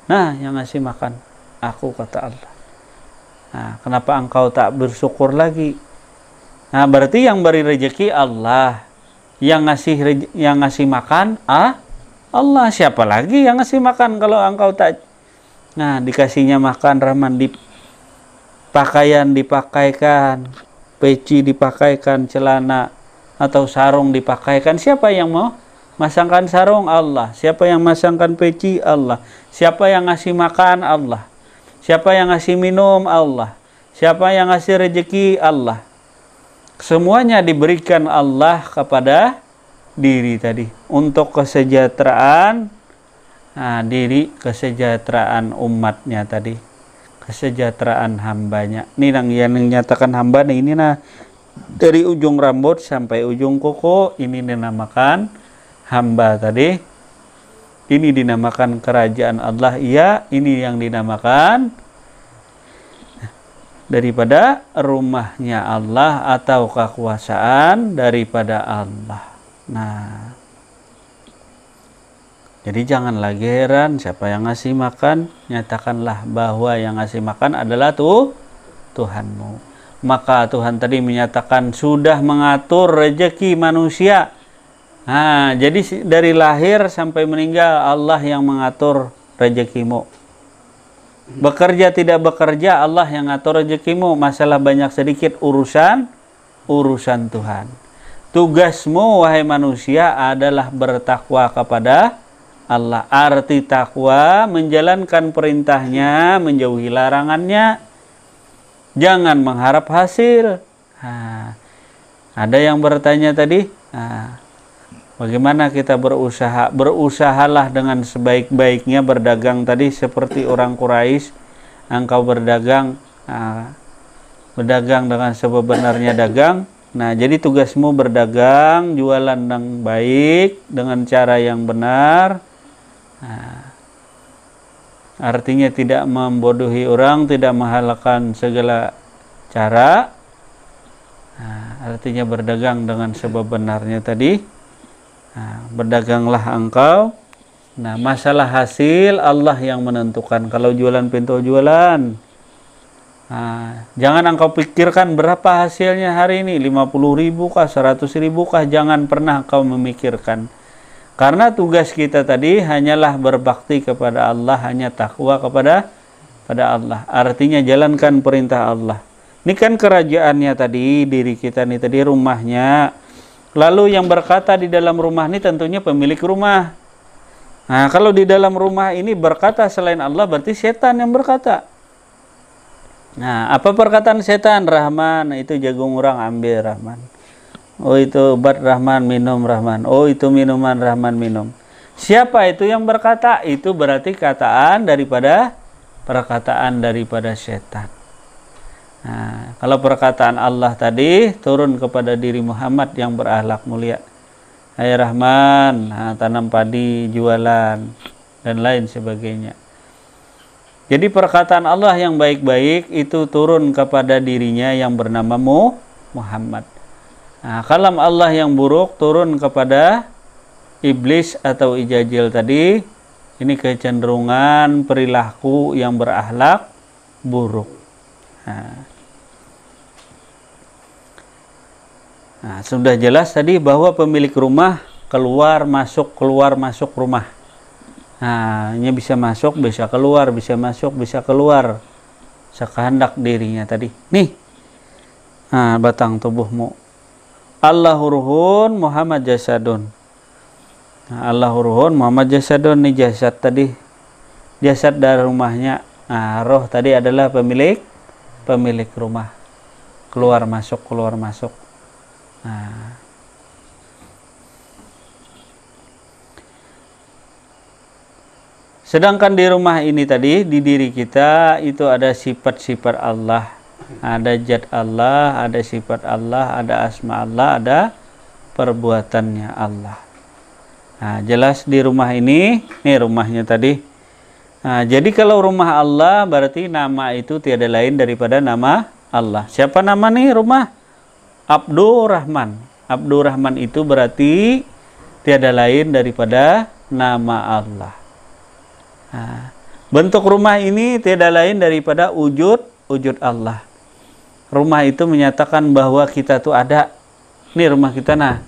Nah, yang ngasih makan aku, kata Allah. Nah, kenapa engkau tak bersyukur lagi? Nah, berarti yang beri rezeki Allah, yang ngasih makan Allah. Siapa lagi yang ngasih makan kalau engkau tak? Nah, dikasihnya makan Rahman, di pakaian dipakaikan, peci dipakaikan, celana atau sarung dipakaikan. Siapa yang mau masangkan sarung? Allah. Siapa yang masangkan peci? Allah. Siapa yang ngasih makan? Allah. Siapa yang ngasih minum? Allah. Siapa yang ngasih rezeki? Allah. Semuanya diberikan Allah kepada diri tadi untuk kesejahteraan diri, kesejahteraan umatnya tadi, kesejahteraan hambanya. Ini yang nyatakan hamba nih, ini nah dari ujung rambut sampai ujung kuku, ini dinamakan hamba tadi. Ini dinamakan kerajaan Allah. Iya, ini yang dinamakan daripada rumahnya Allah atau kekuasaan daripada Allah. Nah, jadi jangan lagi heran siapa yang ngasih makan. Nyatakanlah bahwa yang ngasih makan adalah Tuhanmu. Maka Tuhan tadi menyatakan sudah mengatur rezeki manusia. Nah, jadi dari lahir sampai meninggal Allah yang mengatur rezekimu. Bekerja tidak bekerja Allah yang ngatur rezekimu. Masalah banyak sedikit urusan Tuhan. Tugasmu wahai manusia adalah bertakwa kepada Allah. Arti takwa menjalankan perintahnya, menjauhi larangannya. Jangan mengharap hasil. Nah, ada yang bertanya tadi, bagaimana kita berusaha? Berusahalah dengan sebaik-baiknya berdagang tadi seperti orang Quraisy. Engkau berdagang, berdagang dengan sebenarnya dagang. Nah, jadi tugasmu berdagang, jualan yang baik dengan cara yang benar. Nah, artinya tidak membodohi orang, tidak menghalalkan segala cara. Nah, artinya berdagang dengan sebenarnya tadi. Nah, berdaganglah engkau Nah, masalah hasil Allah yang menentukan. Kalau jualan pintu jualan, nah, jangan engkau pikirkan berapa hasilnya hari ini, 50.000 kah, 100.000 kah, jangan pernah kau memikirkan. Karena tugas kita tadi hanyalah berbakti kepada Allah, hanya takwa kepada Allah. Artinya jalankan perintah Allah. Ini kan kerajaannya tadi, diri kita nih tadi, rumahnya. Lalu yang berkata di dalam rumah ini tentunya pemilik rumah. Nah, kalau di dalam rumah ini berkata selain Allah, berarti setan yang berkata. Nah, apa perkataan setan? Rahman, itu jagung orang ambil Rahman. Oh, itu obat Rahman, minum Rahman. Oh, itu minuman Rahman, minum. Siapa itu yang berkata? Itu berarti perkataan daripada setan. Nah, kalau perkataan Allah tadi turun kepada diri Muhammad yang berakhlak mulia. Hai Rahman, nah, tanam padi, jualan, dan lain sebagainya. Jadi perkataan Allah yang baik-baik itu turun kepada dirinya yang bernama Muhammad. Nah, kalam Allah yang buruk turun kepada iblis atau ijajil tadi. Ini kecenderungan perilaku yang berakhlak buruk. Nah, sudah jelas tadi bahwa pemilik rumah keluar masuk rumah. Nah, ini bisa masuk, bisa keluar, bisa masuk, bisa keluar sekehendak dirinya tadi. Nih, nah, batang tubuhmu. Allahu ruhun Muhammad jasadun. Nah, Allahu ruhun Muhammad jasadun, nih jasad tadi. Jasad dari rumahnya. Nah, roh tadi adalah pemilik rumah. Keluar masuk, keluar masuk. Nah, sedangkan di rumah ini tadi, di diri kita itu ada sifat-sifat Allah, ada zat Allah, ada sifat Allah, ada asma Allah, ada perbuatannya Allah. Nah, jelas di rumah ini, nih rumahnya tadi. Nah, jadi kalau rumah Allah berarti nama itu tiada lain daripada nama Allah. Siapa nama nih rumah? Abdurrahman. Abdurrahman itu berarti tiada lain daripada nama Allah. Nah, bentuk rumah ini tiada lain daripada wujud Allah. Rumah itu menyatakan bahwa kita tuh ada. Nih rumah kita, nah.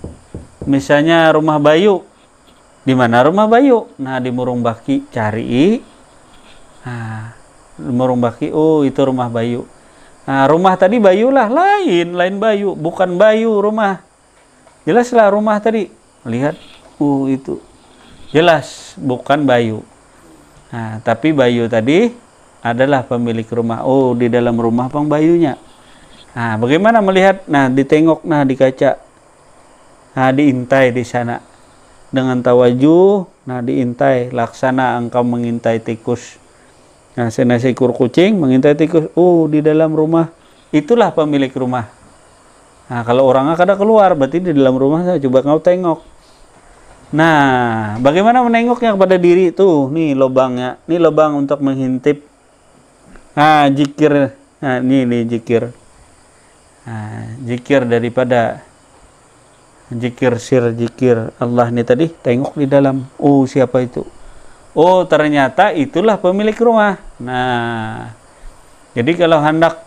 Misalnya rumah Bayu. Di mana rumah Bayu? Nah, di Murung Baki, cari. Nah, di Murung Baki, oh itu rumah Bayu. Nah, rumah tadi Bayu lah, lain Bayu, bukan Bayu rumah. Jelaslah rumah tadi. Lihat, itu. Jelas bukan Bayu. Nah, tapi Bayu tadi adalah pemilik rumah. Oh, di dalam rumah Bang Bayunya. Nah, bagaimana melihat? Nah, ditengok, nah di kaca. Nah, diintai di sana. Dengan tawajuh, nah diintai, laksana engkau mengintai tikus. Nah, seekor kucing mengintai tikus. Oh, di dalam rumah. Itulah pemilik rumah. Nah, kalau orangnya kada keluar, berarti di dalam rumah. Coba kau tengok. Nah, bagaimana menengoknya kepada diri itu? Nih lubangnya. Ini lubang untuk mengintip. Nah, zikir. Nah, ini zikir. Nah, zikir daripada zikir Allah ini tadi. Tengok di dalam. Oh, siapa itu? Oh, ternyata itulah pemilik rumah. Nah, jadi kalau hendak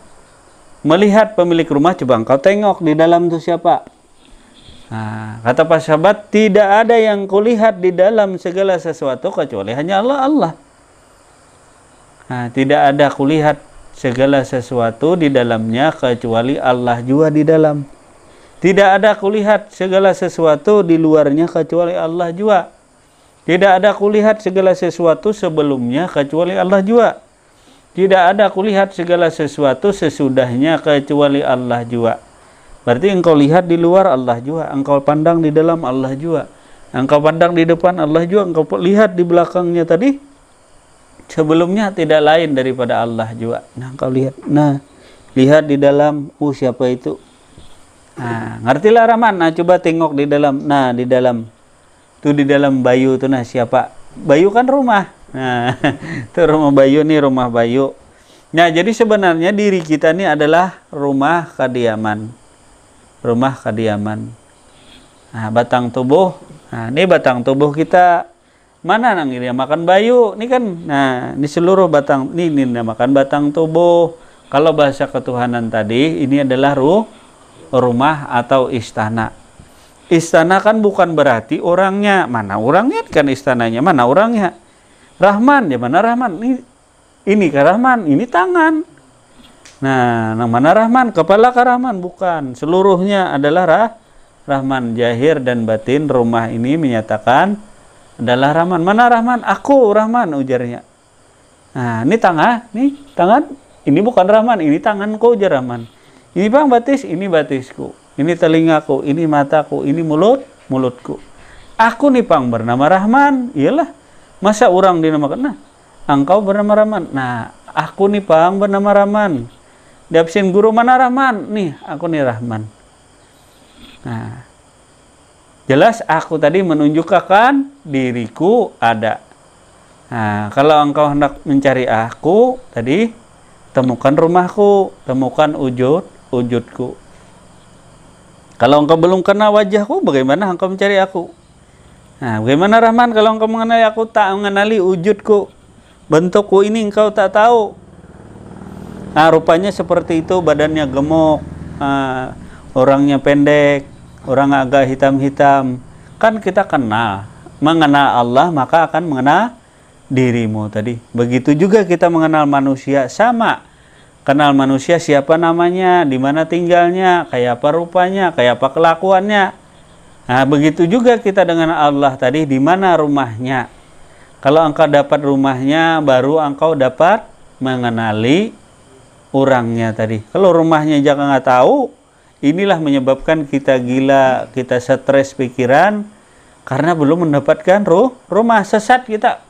melihat pemilik rumah, coba engkau tengok di dalam itu siapa. Nah, kata para sahabat, tidak ada yang kulihat di dalam segala sesuatu kecuali hanya Allah. Nah, tidak ada kulihat segala sesuatu di dalamnya kecuali Allah juga di dalam. Tidak ada kulihat segala sesuatu di luarnya kecuali Allah juga. Tidak ada kulihat segala sesuatu sebelumnya kecuali Allah juga. Tidak ada kulihat segala sesuatu sesudahnya kecuali Allah juga. Berarti engkau lihat di luar Allah juga, engkau pandang di dalam Allah juga. Engkau pandang di depan Allah juga, engkau lihat di belakangnya tadi sebelumnya tidak lain daripada Allah juga. Nah, engkau lihat. Nah, lihat di dalam, siapa itu? Nah, ngertilah Rahman. Nah, coba tengok di dalam. Nah, di dalam. Tuh di dalam Bayu tuh, nah siapa? Bayu kan rumah. Nah, itu rumah Bayu nih, rumah Bayu. Nah, jadi sebenarnya diri kita ini adalah rumah kediaman. Rumah kediaman. Nah, batang tubuh. Nah, ini batang tubuh kita. Mana nang ini makan bayu, ini kan, nah di seluruh batang, ini makan batang tubuh. Kalau bahasa ketuhanan tadi, ini adalah rumah atau istana. Istana kan bukan berarti orangnya, mana orangnya kan istananya, mana orangnya. Rahman, ya mana Rahman? Ini ke Rahman, ini tangan. Nah, mana Rahman? Kepala ke Rahman, bukan. Seluruhnya adalah Rahman, zahir dan batin. Rumah ini menyatakan adalah Rahman. Mana Rahman? Aku Rahman, ujarnya. Nah, ini tangan. Ini bukan Rahman, ini tanganku, ujar Rahman. Ini bang batis, ini batisku. Ini telingaku, ini mataku, ini mulutku. Aku nih pang bernama Rahman. Iyalah, masa orang dinamakan? Nah, engkau bernama Rahman. Nah, aku nih pang bernama Rahman. Diabsen guru, mana Rahman? Nih, aku nih Rahman. Nah, jelas aku tadi menunjukkan diriku ada. Nah, kalau engkau hendak mencari aku tadi, temukan rumahku, temukan wujudku. Kalau engkau belum kenal wajahku, bagaimana engkau mencari aku? Nah, bagaimana Rahman kalau engkau mengenali aku, tak mengenali wujudku, bentukku ini engkau tak tahu. Nah, rupanya seperti itu, badannya gemuk, orangnya pendek, orang agak hitam-hitam. Kan kita mengenal Allah, maka akan mengenal dirimu tadi. Begitu juga kita mengenal manusia, sama. Kenal manusia, siapa namanya, di mana tinggalnya, kayak apa rupanya, kayak apa kelakuannya. Nah, begitu juga kita dengan Allah tadi, di mana rumahnya. Kalau engkau dapat rumahnya, baru engkau dapat mengenali orangnya tadi. Kalau rumahnya jangan nggak tahu, inilah menyebabkan kita gila, kita stres pikiran, karena belum mendapatkan rumah. Sesat kita,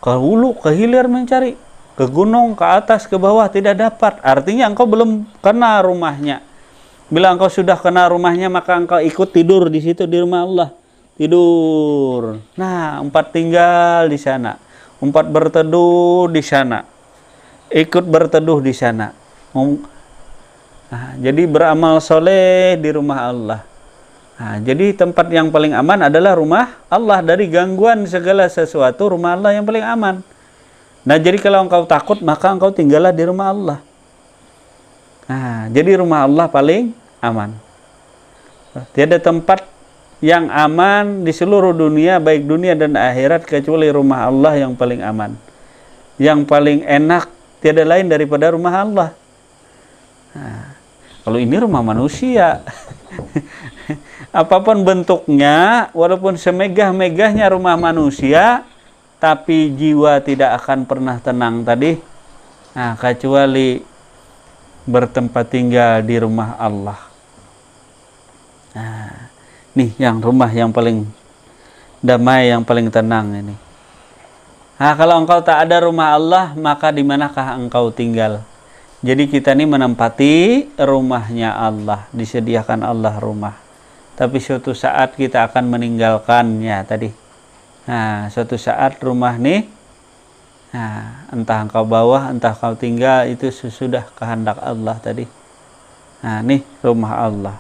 ke hulu, ke hilir mencari, ke gunung, ke atas, ke bawah, tidak dapat. Artinya engkau belum kenal rumahnya. Bila engkau sudah kenal rumahnya, maka engkau ikut tidur di situ, di rumah Allah. Tidur. Nah, 4 tinggal di sana. 4 berteduh di sana. Ikut berteduh di sana. Nah, jadi beramal soleh di rumah Allah. Nah, jadi tempat yang paling aman adalah rumah Allah. Dari gangguan segala sesuatu, rumah Allah yang paling aman. Nah, jadi kalau engkau takut, maka engkau tinggallah di rumah Allah. Nah, jadi rumah Allah paling aman. Tiada tempat yang aman di seluruh dunia, baik dunia dan akhirat, kecuali rumah Allah yang paling aman. Yang paling enak, tiada lain daripada rumah Allah. Nah, kalau ini rumah manusia, apapun bentuknya, walaupun semegah-megahnya rumah manusia, tapi jiwa tidak akan pernah tenang tadi. Nah, kecuali bertempat tinggal di rumah Allah. Nah, nih yang rumah yang paling damai, yang paling tenang ini. Nah, kalau engkau tak ada rumah Allah, maka di manakah engkau tinggal? Jadi kita ini menempati rumahnya Allah, disediakan Allah rumah. Tapi suatu saat kita akan meninggalkannya tadi. Nah, suatu saat rumah nih, nah, entah engkau bawah, entah engkau tinggal, itu sesudah kehendak Allah tadi. Nah, nih rumah Allah.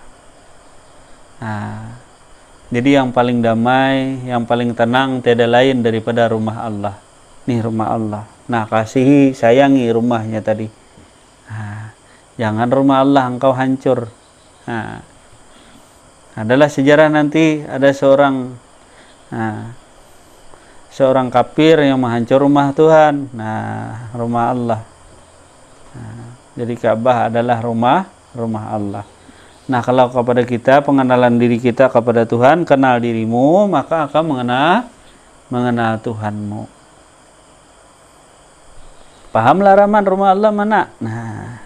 Nah, jadi yang paling damai, yang paling tenang, tiada lain daripada rumah Allah. Nih rumah Allah. Nah, kasihi, sayangi rumahnya tadi. Nah, jangan rumah Allah engkau hancur. Nah, adalah sejarah nanti ada seorang kafir yang menghancur rumah Tuhan. Nah, rumah Allah. Nah, jadi Ka'bah adalah rumah Allah. Nah, kalau kepada kita, pengenalan diri kita kepada Tuhan, kenal dirimu, maka akan mengenal Tuhanmu. Pahamlah Rahman, rumah Allah mana? Nah,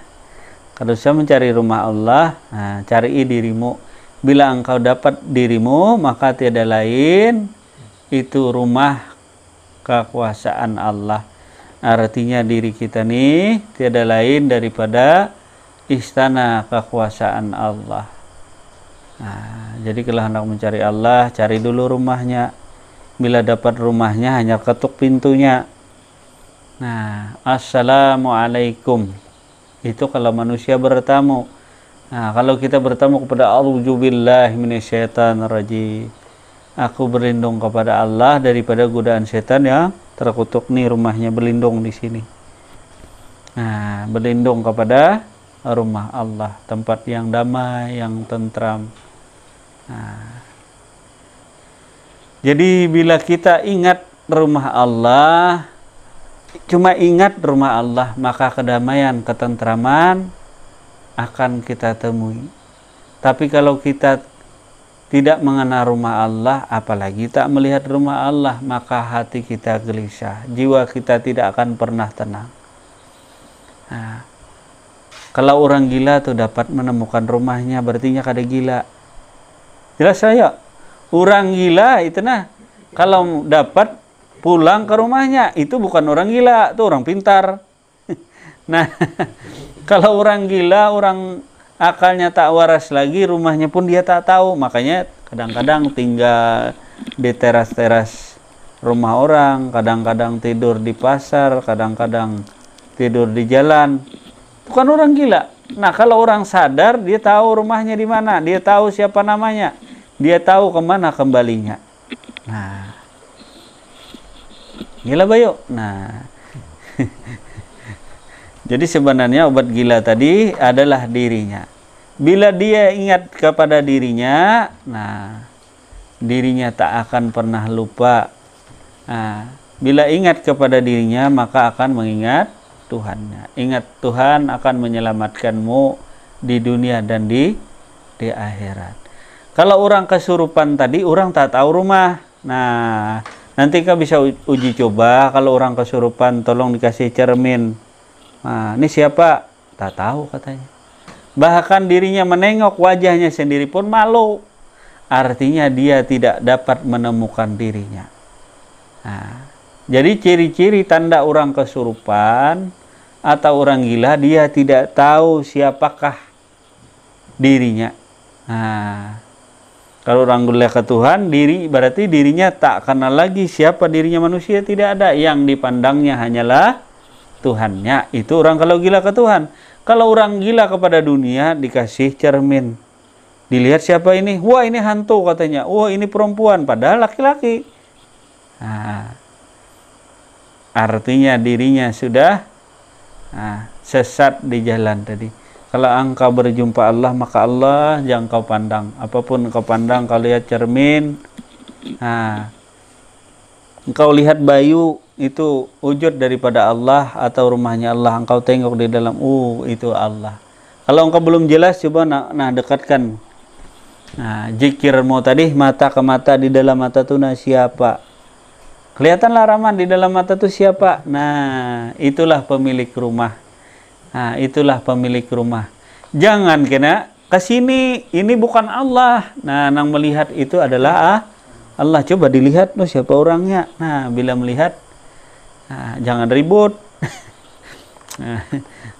kalau saya mencari rumah Allah, nah, cari dirimu. Bila engkau dapat dirimu, maka tiada lain, itu rumah kekuasaan Allah. Artinya diri kita nih tiada lain daripada istana kekuasaan Allah. Nah, jadi kalau hendak mencari Allah, cari dulu rumahnya. Bila dapat rumahnya, hanya ketuk pintunya. Nah, assalamualaikum. Itu kalau manusia bertamu. Nah, kalau kita bertamu kepada a'udzubillahi minasyaitonirrajim. Aku berlindung kepada Allah daripada godaan setan yang terkutuk. Nih rumahnya, berlindung di sini. Nah, berlindung kepada rumah Allah, tempat yang damai, yang tentram. Nah, jadi bila kita ingat rumah Allah, cuma ingat rumah Allah, maka kedamaian, ketentraman akan kita temui. Tapi kalau kita tidak mengenal rumah Allah, apalagi tak melihat rumah Allah, maka hati kita gelisah, jiwa kita tidak akan pernah tenang. Nah, kalau orang gila tuh dapat menemukan rumahnya, berarti kada gila. Jelas saya, orang gila itu nah, kalau dapat pulang ke rumahnya, itu bukan orang gila, itu orang pintar. Nah, kalau orang gila, orang akalnya tak waras lagi, rumahnya pun dia tak tahu. Makanya kadang-kadang tinggal di teras-teras rumah orang, kadang-kadang tidur di pasar, kadang-kadang tidur di jalan. Bukan orang gila. Nah, kalau orang sadar, dia tahu rumahnya di mana, dia tahu siapa namanya, dia tahu kemana kembalinya. Nah, gila bayu. Nah, jadi sebenarnya obat gila tadi adalah dirinya. Bila dia ingat kepada dirinya, nah, dirinya tak akan pernah lupa. Nah, bila ingat kepada dirinya, maka akan mengingat Tuhannya. Ingat Tuhan akan menyelamatkanmu di dunia dan di akhirat. Kalau orang kesurupan tadi, orang tak tahu rumah. Nah, nanti kau bisa uji coba. Kalau orang kesurupan, tolong dikasih cermin. Nah, ini siapa? Tak tahu katanya. Bahkan dirinya menengok wajahnya sendiri pun malu. Artinya dia tidak dapat menemukan dirinya. Nah, jadi ciri-ciri tanda orang kesurupan atau orang gila, dia tidak tahu siapakah dirinya. Nah, kalau orang gila ke Tuhan, berarti dirinya tak kenal lagi siapa dirinya manusia, tidak ada. Yang dipandangnya hanyalah Tuhannya. Itu orang kalau gila ke Tuhan. Kalau orang gila kepada dunia, dikasih cermin, dilihat siapa ini, wah ini hantu katanya, wah ini perempuan, padahal laki-laki. Nah, artinya dirinya sudah sesat di jalan tadi. Kalau engkau berjumpa Allah, maka Allah jangan kau pandang. Apapun kau pandang, kau lihat cermin, engkau lihat bayu, itu wujud daripada Allah atau rumahnya Allah. Engkau tengok di dalam, itu Allah. Kalau engkau belum jelas, coba dekatkan. Nah, zikirmu tadi, mata ke mata, di dalam mata itu siapa? Kelihatanlah Rahman, di dalam mata itu siapa? Nah, itulah pemilik rumah. Nah, itulah pemilik rumah. Jangan kena ke sini, ini bukan Allah. Nah, nang melihat itu adalah Allah. Coba dilihat siapa orangnya. Nah, bila melihat, jangan ribut. Nah,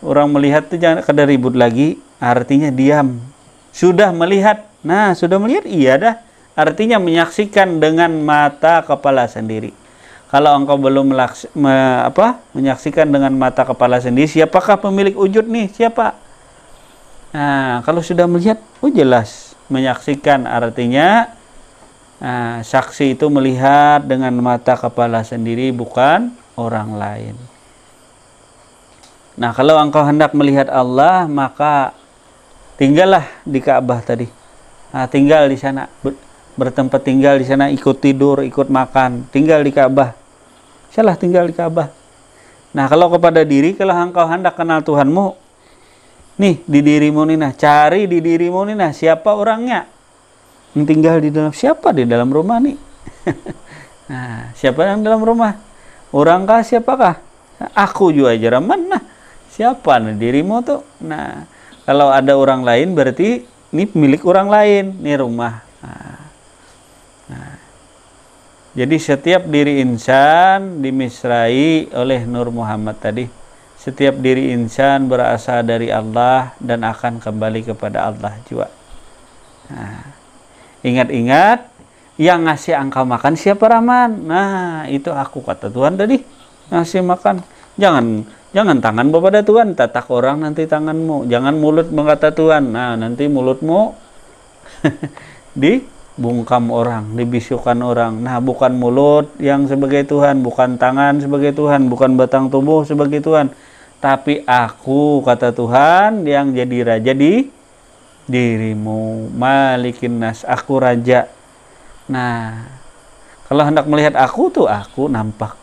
orang melihat tuh jangan kada ribut lagi, artinya diam. Sudah melihat. Nah, sudah melihat, iya dah. Artinya menyaksikan dengan mata kepala sendiri. Kalau engkau belum menyaksikan dengan mata kepala sendiri, siapakah pemilik wujud nih? Siapa? Nah, kalau sudah melihat, jelas. Menyaksikan artinya saksi itu melihat dengan mata kepala sendiri, bukan orang lain. Nah, kalau engkau hendak melihat Allah, maka tinggallah di Ka'bah tadi. Nah, tinggal di sana, bertempat tinggal di sana, ikut tidur, ikut makan, tinggal di Ka'bah. Salah tinggal di Ka'bah. Nah, kalau kepada diri, kalau engkau hendak kenal Tuhanmu, nih di dirimu nih, cari di dirimu nih, siapa orangnya? Tinggal di dalam, siapa di dalam rumah nih? Nah, siapa yang dalam rumah? Orangkah, siapakah? Aku juga aja Rahman. Nah, siapa nih dirimu tuh? Nah, kalau ada orang lain berarti ini milik orang lain, nih rumah. Nah, jadi setiap diri insan dimisrai oleh Nur Muhammad tadi. Setiap diri insan berasal dari Allah dan akan kembali kepada Allah juga. Nah, ingat-ingat, yang ngasih engkau makan siapa Rahman? Nah, itu aku, kata Tuhan tadi. Ngasih makan. Jangan tangan kepada Tuhan, tatak orang nanti tanganmu. Jangan mulut berkata Tuhan. Nah, nanti mulutmu dibungkam orang, dibisukan orang. Nah, bukan mulut yang sebagai Tuhan, bukan tangan sebagai Tuhan, bukan batang tubuh sebagai Tuhan, tapi aku, kata Tuhan, yang jadi raja di dirimu. Malikin nas, aku raja. Nah, kalau hendak melihat aku tuh aku nampak.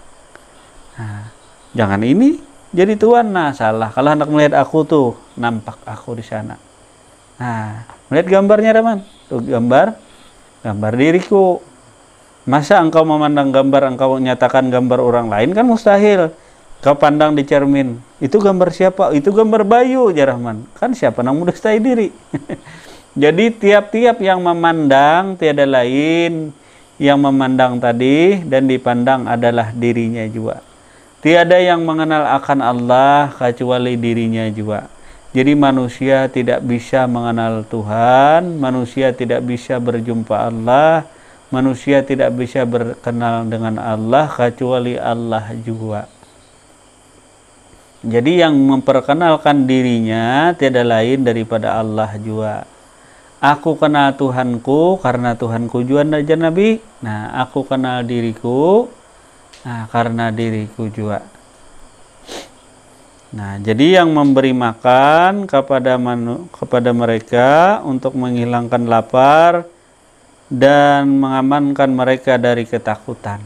Nah, jangan ini jadi Tuhan. Nah, salah. Kalau hendak melihat aku tuh nampak aku di sana. Nah, melihat gambarnya teman. Tuh gambar diriku. Masa engkau memandang gambar, engkau nyatakan gambar orang lain, kan mustahil. Kau pandang di cermin, itu gambar siapa? Itu gambar Bayu, ya Rahman. Kan siapa nang mudustai diri. Jadi tiap-tiap yang memandang tiada lain, yang memandang tadi dan dipandang adalah dirinya juga. Tiada yang mengenal akan Allah kecuali dirinya juga. Jadi manusia tidak bisa mengenal Tuhan, manusia tidak bisa berjumpa Allah, manusia tidak bisa berkenal dengan Allah kecuali Allah juga. Jadi yang memperkenalkan dirinya tiada lain daripada Allah juga. Aku kenal Tuhanku karena Tuhanku juga aja Nabi. Nah, aku kenal diriku karena diriku juga. Nah, jadi yang memberi makan kepada mereka untuk menghilangkan lapar dan mengamankan mereka dari ketakutan.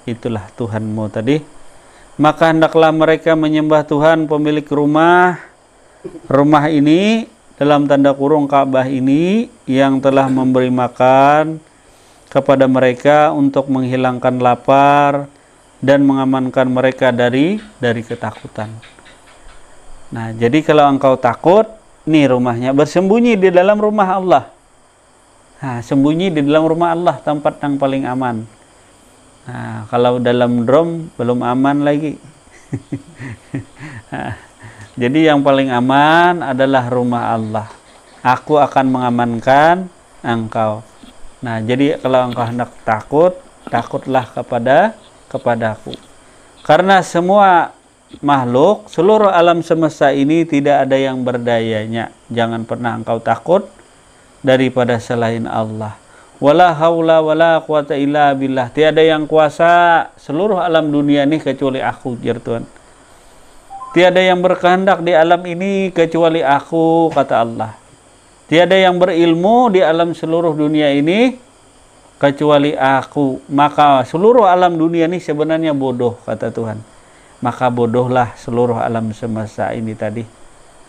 Itulah Tuhanmu tadi. Maka hendaklah mereka menyembah Tuhan pemilik rumah ini, dalam tanda kurung Ka'bah ini, yang telah memberi makan kepada mereka untuk menghilangkan lapar dan mengamankan mereka dari ketakutan. Nah, jadi kalau engkau takut, nih rumahnya, bersembunyi di dalam rumah Allah. Nah, sembunyi di dalam rumah Allah, tempat yang paling aman. Nah, kalau dalam drum belum aman lagi. Nah, jadi yang paling aman adalah rumah Allah. Aku akan mengamankan engkau. Nah, jadi kalau engkau hendak takut, takutlah kepadaku. Karena semua makhluk, seluruh alam semesta ini tidak ada yang berdayanya. Jangan pernah engkau takut daripada selain Allah. Wala haula wala quwata illa billah. Tiada yang kuasa seluruh alam dunia ini kecuali aku, jar Tuhan. Tiada yang berkehendak di alam ini kecuali aku, kata Allah. Tiada yang berilmu di alam seluruh dunia ini kecuali aku. Maka seluruh alam dunia ini sebenarnya bodoh, kata Tuhan. Maka bodohlah seluruh alam semesta ini tadi.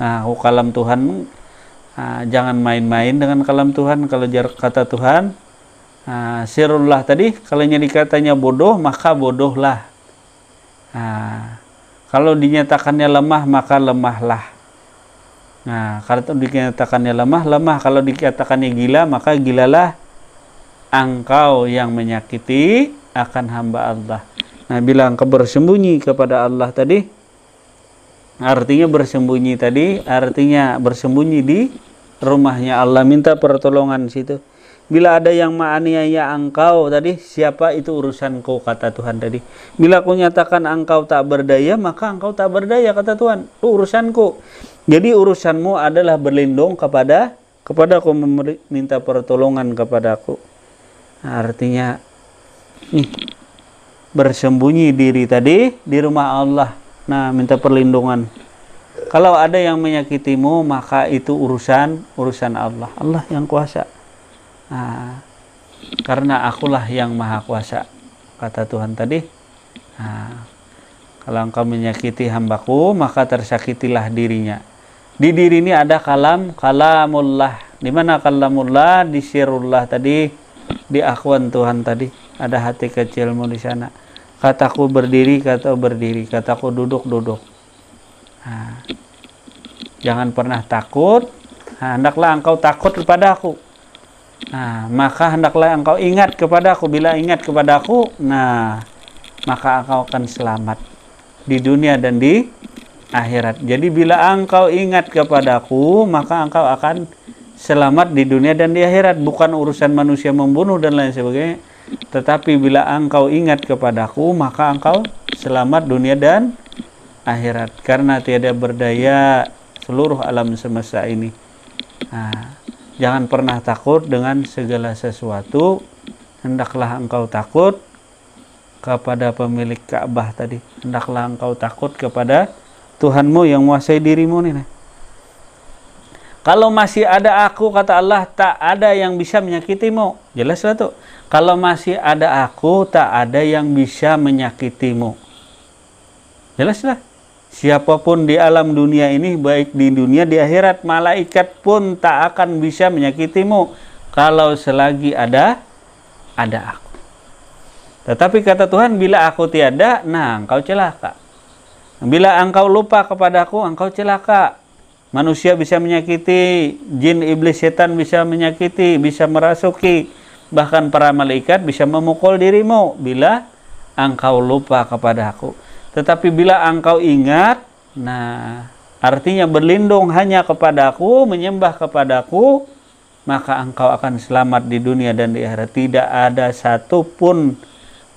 Nah, kalam Tuhan, jangan main-main dengan kalam Tuhan. Kalau kata Tuhan, sirullah tadi, kalau dikatanya bodoh, maka bodohlah. Kalau dinyatakannya lemah, maka lemahlah. Nah, kalau dinyatakannya lemah. Kalau dikatakannya gila, maka gilalah engkau yang menyakiti akan hamba Allah. Nah, bila engkau bersembunyi kepada Allah tadi, artinya bersembunyi di rumahnya Allah, minta pertolongan situ. Bila ada yang menganiaya engkau tadi, siapa itu urusanku, kata Tuhan tadi. Bila aku nyatakan engkau tak berdaya, maka engkau tak berdaya, kata Tuhan. Itu urusanku. Jadi urusanmu adalah berlindung kepadaku, meminta pertolongan kepadaku. Nah, artinya bersembunyi diri tadi di rumah Allah. Nah, minta perlindungan. Kalau ada yang menyakitimu, maka itu urusan Allah. Allah yang kuasa. Nah, karena akulah yang maha kuasa, kata Tuhan tadi. Nah, kalau engkau menyakiti hambaku, maka tersakitilah dirinya. Di diri ini ada kalamullah. Di mana kalamullah? Di sirullah tadi, di akhwan Tuhan tadi. Ada hati kecilmu di sana. Kataku berdiri, kataku berdiri. Kataku duduk, duduk. Nah, jangan pernah takut. Nah, hendaklah engkau takut kepada aku. Nah, maka hendaklah engkau ingat kepadaku. Bila ingat kepadaku, nah, maka engkau akan selamat di dunia dan di akhirat. Jadi bila engkau ingat kepadaku, maka engkau akan selamat di dunia dan di akhirat. Bukan urusan manusia membunuh dan lain sebagainya. Tetapi bila engkau ingat kepadaku, maka engkau selamat dunia dan akhirat. Karena tiada berdaya seluruh alam semesta ini. Nah, Jangan pernah takut dengan segala sesuatu. Hendaklah engkau takut kepada pemilik Ka'bah tadi. Hendaklah engkau takut kepada Tuhanmu yang menguasai dirimu nih. Kalau masih ada aku, kata Allah, tak ada yang bisa menyakitimu. Jelas lah tuh. Kalau masih ada aku, tak ada yang bisa menyakitimu. Jelas lah. Siapapun di alam dunia ini, baik di dunia, di akhirat, malaikat pun tak akan bisa menyakitimu kalau selagi ada aku. Tetapi kata Tuhan, bila aku tiada, nah engkau celaka. Bila engkau lupa kepadaku, engkau celaka. Manusia bisa menyakiti, jin, iblis, setan bisa menyakiti, bisa merasuki. Bahkan para malaikat bisa memukul dirimu bila engkau lupa kepadaku. Tetapi bila engkau ingat, nah artinya berlindung hanya kepadaku, menyembah kepadaku, maka engkau akan selamat di dunia dan di akhirat. Tidak ada satupun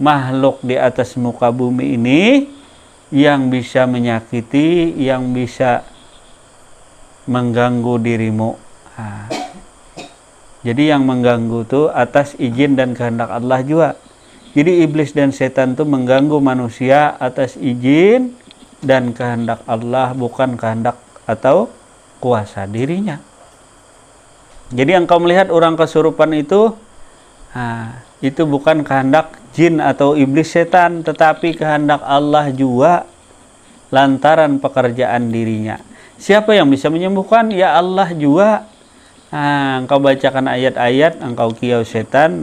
makhluk di atas muka bumi ini yang bisa menyakiti, yang bisa mengganggu dirimu. Nah, jadi yang mengganggu itu atas izin dan kehendak Allah juga. Jadi iblis dan setan itu mengganggu manusia atas izin dan kehendak Allah, bukan kehendak atau kuasa dirinya. Jadi engkau melihat orang kesurupan itu, itu bukan kehendak jin atau iblis setan, tetapi kehendak Allah juga lantaran pekerjaan dirinya. Siapa yang bisa menyembuhkan? Ya Allah juga. Engkau bacakan ayat-ayat, engkau kiau setan,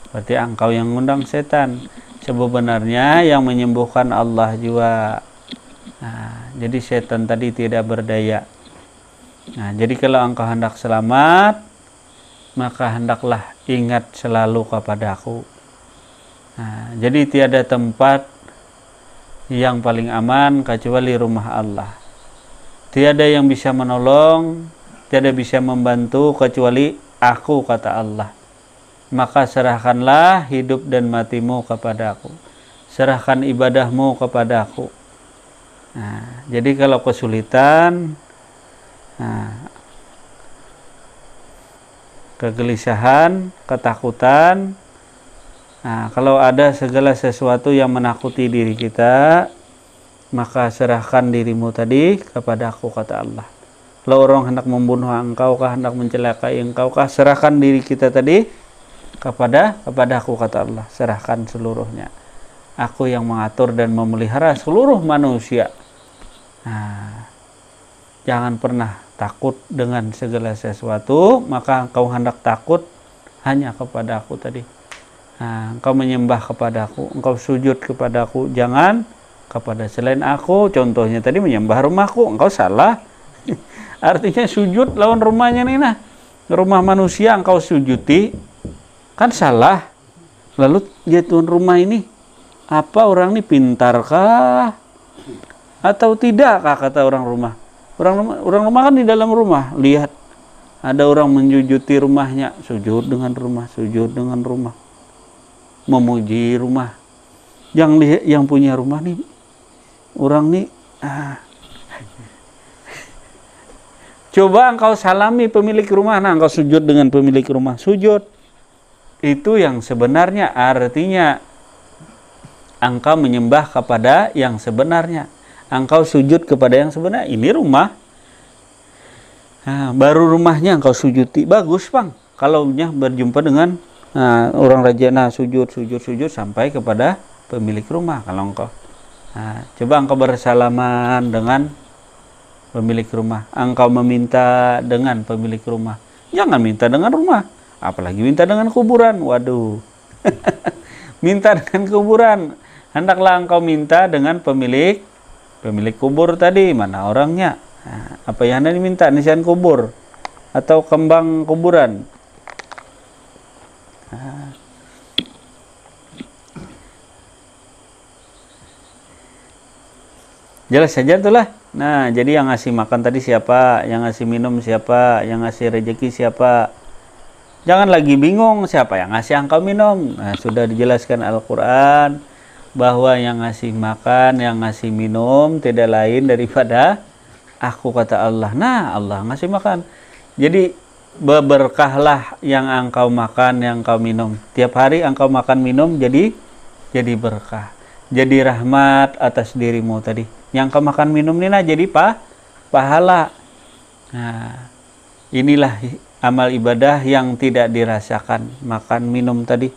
berarti engkau yang ngundang setan. Sebenarnya yang menyembuhkan Allah juga. Jadi setan tadi tidak berdaya. Jadi kalau engkau hendak selamat, maka hendaklah ingat selalu kepadaku. Jadi tiada tempat yang paling aman kecuali rumah Allah. Tiada yang bisa menolong, tiada bisa membantu kecuali aku, kata Allah. Maka serahkanlah hidup dan matimu kepadaku. Serahkan ibadahmu kepadaku. Jadi kalau kesulitan, kegelisahan, ketakutan, kalau ada segala sesuatu yang menakuti diri kita, maka serahkan dirimu tadi kepada aku, kata Allah. Kalau orang hendak membunuh engkau kah, hendak mencelakai engkau kah, serahkan diri kita tadi kepada aku, kata Allah. Serahkan seluruhnya. Aku yang mengatur dan memelihara seluruh manusia. Jangan pernah takut dengan segala sesuatu, maka engkau hendak takut hanya kepada aku tadi. Engkau menyembah kepada aku, engkau sujud kepada aku, jangan kepada selain aku. Contohnya tadi menyembah rumahku, engkau salah. Artinya sujud lawan rumahnya nih, rumah manusia engkau sujuti, kan salah. Lalu dia tuan rumah ini apa, orang ini pintarkah atau tidakkah, kata orang rumah. Orang rumah kan di dalam rumah, lihat ada orang menjujuti rumahnya, sujud dengan rumah, sujud dengan rumah, memuji rumah. Yang punya rumah nih, orang nih, coba engkau salami pemilik rumah, engkau sujud dengan pemilik rumah, sujud. Itu yang sebenarnya, artinya engkau menyembah kepada yang sebenarnya. Engkau sujud kepada yang sebenarnya. Ini rumah. Baru rumahnya engkau sujuti. Bagus, Bang. Kalau berjumpa dengan orang raja, sujud sampai kepada pemilik rumah. Kalau engkau coba engkau bersalaman dengan pemilik rumah. Engkau meminta dengan pemilik rumah. Jangan minta dengan rumah. Apalagi minta dengan kuburan. Waduh. Minta dengan kuburan. Hendaklah engkau minta dengan pemilik kubur tadi. Mana orangnya? Apa yang Anda diminta? Nisan kubur atau kembang kuburan? Jelas saja itulah. Jadi yang ngasih makan tadi siapa? Yang ngasih minum siapa? Yang ngasih rezeki siapa? Jangan lagi bingung siapa yang ngasih engkau minum. Sudah dijelaskan Al-Quran bahwa yang ngasih makan, yang ngasih minum tidak lain daripada aku, kata Allah. Allah ngasih makan. Jadi berkahlah yang engkau makan, yang engkau minum. Tiap hari engkau makan minum jadi berkah. Jadi rahmat atas dirimu tadi. Yang engkau makan minum ini jadi pahala. Nah, inilah amal ibadah yang tidak dirasakan. Makan minum tadi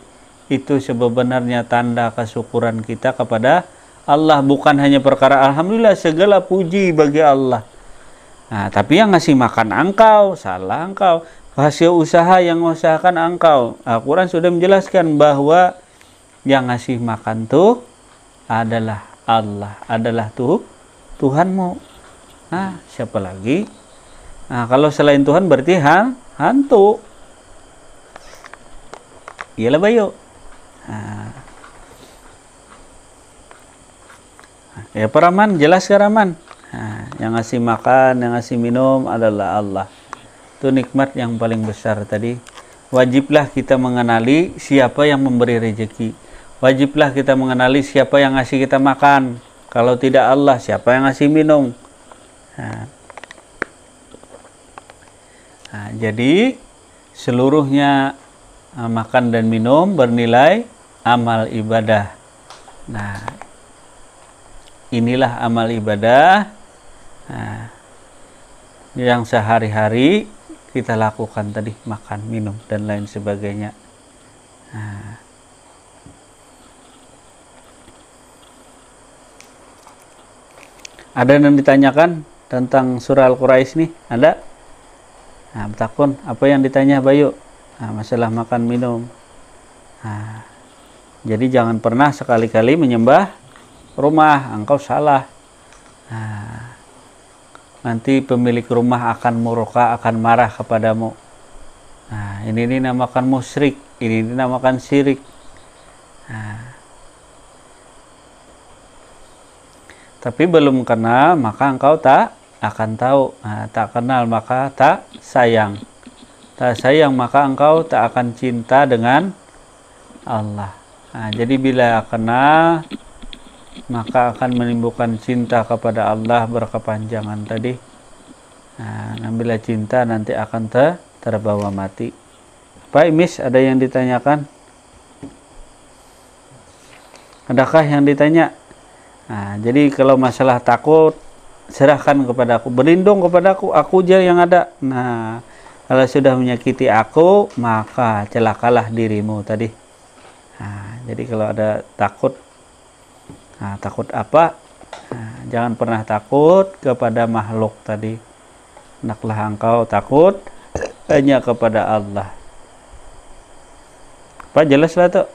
itu sebenarnya tanda kesyukuran kita kepada Allah, bukan hanya perkara alhamdulillah segala puji bagi Allah. Nah, tapi yang ngasih makan engkau, salah engkau. Hasil usaha yang mengusahakan engkau. Al-Quran sudah menjelaskan bahwa yang ngasih makan tuh adalah Allah, adalah Tuhanmu. Nah, siapa lagi? Nah, kalau selain Tuhan berarti hantu. Iyalah Bayu. Nah. Ya Paraman, jelas ke Raman? Nah, yang ngasih makan, yang ngasih minum adalah Allah. Itu nikmat yang paling besar tadi. Wajiblah kita mengenali siapa yang memberi rezeki. Wajiblah kita mengenali siapa yang ngasih kita makan. Kalau tidak Allah, siapa yang ngasih minum? Nah, jadi seluruhnya makan dan minum bernilai amal ibadah. Nah, inilah amal ibadah yang sehari-hari kita lakukan tadi, makan, minum, dan lain sebagainya. Ada yang ditanyakan tentang surah Al-Quraisy nih? Ada? Nah, takun, apa yang ditanya Bayu? Nah, masalah makan, minum. Nah, jadi jangan pernah sekali-kali menyembah rumah, engkau salah. Nah, nanti pemilik rumah akan murka, akan marah kepadamu. Nah, ini dinamakan musyrik, ini dinamakan syirik. Nah, tapi belum kenal, maka engkau tak akan tahu. Nah, tak kenal maka tak sayang. Tak sayang maka engkau tak akan cinta dengan Allah. Nah, jadi bila kenal, maka akan menimbulkan cinta kepada Allah berkepanjangan tadi. Nah, bila cinta nanti akan terbawa mati. Pak Imis, ada yang ditanyakan? Adakah yang ditanya? Nah, jadi kalau masalah takut, serahkan kepada aku, berlindung kepada aku aja yang ada. Nah, kalau sudah menyakiti aku, maka celakalah dirimu tadi. Nah, jadi kalau ada takut, nah, takut apa? Nah, jangan pernah takut kepada makhluk tadi. Hendaklah engkau takut hanya kepada Allah. Pak, jelas lah tuh.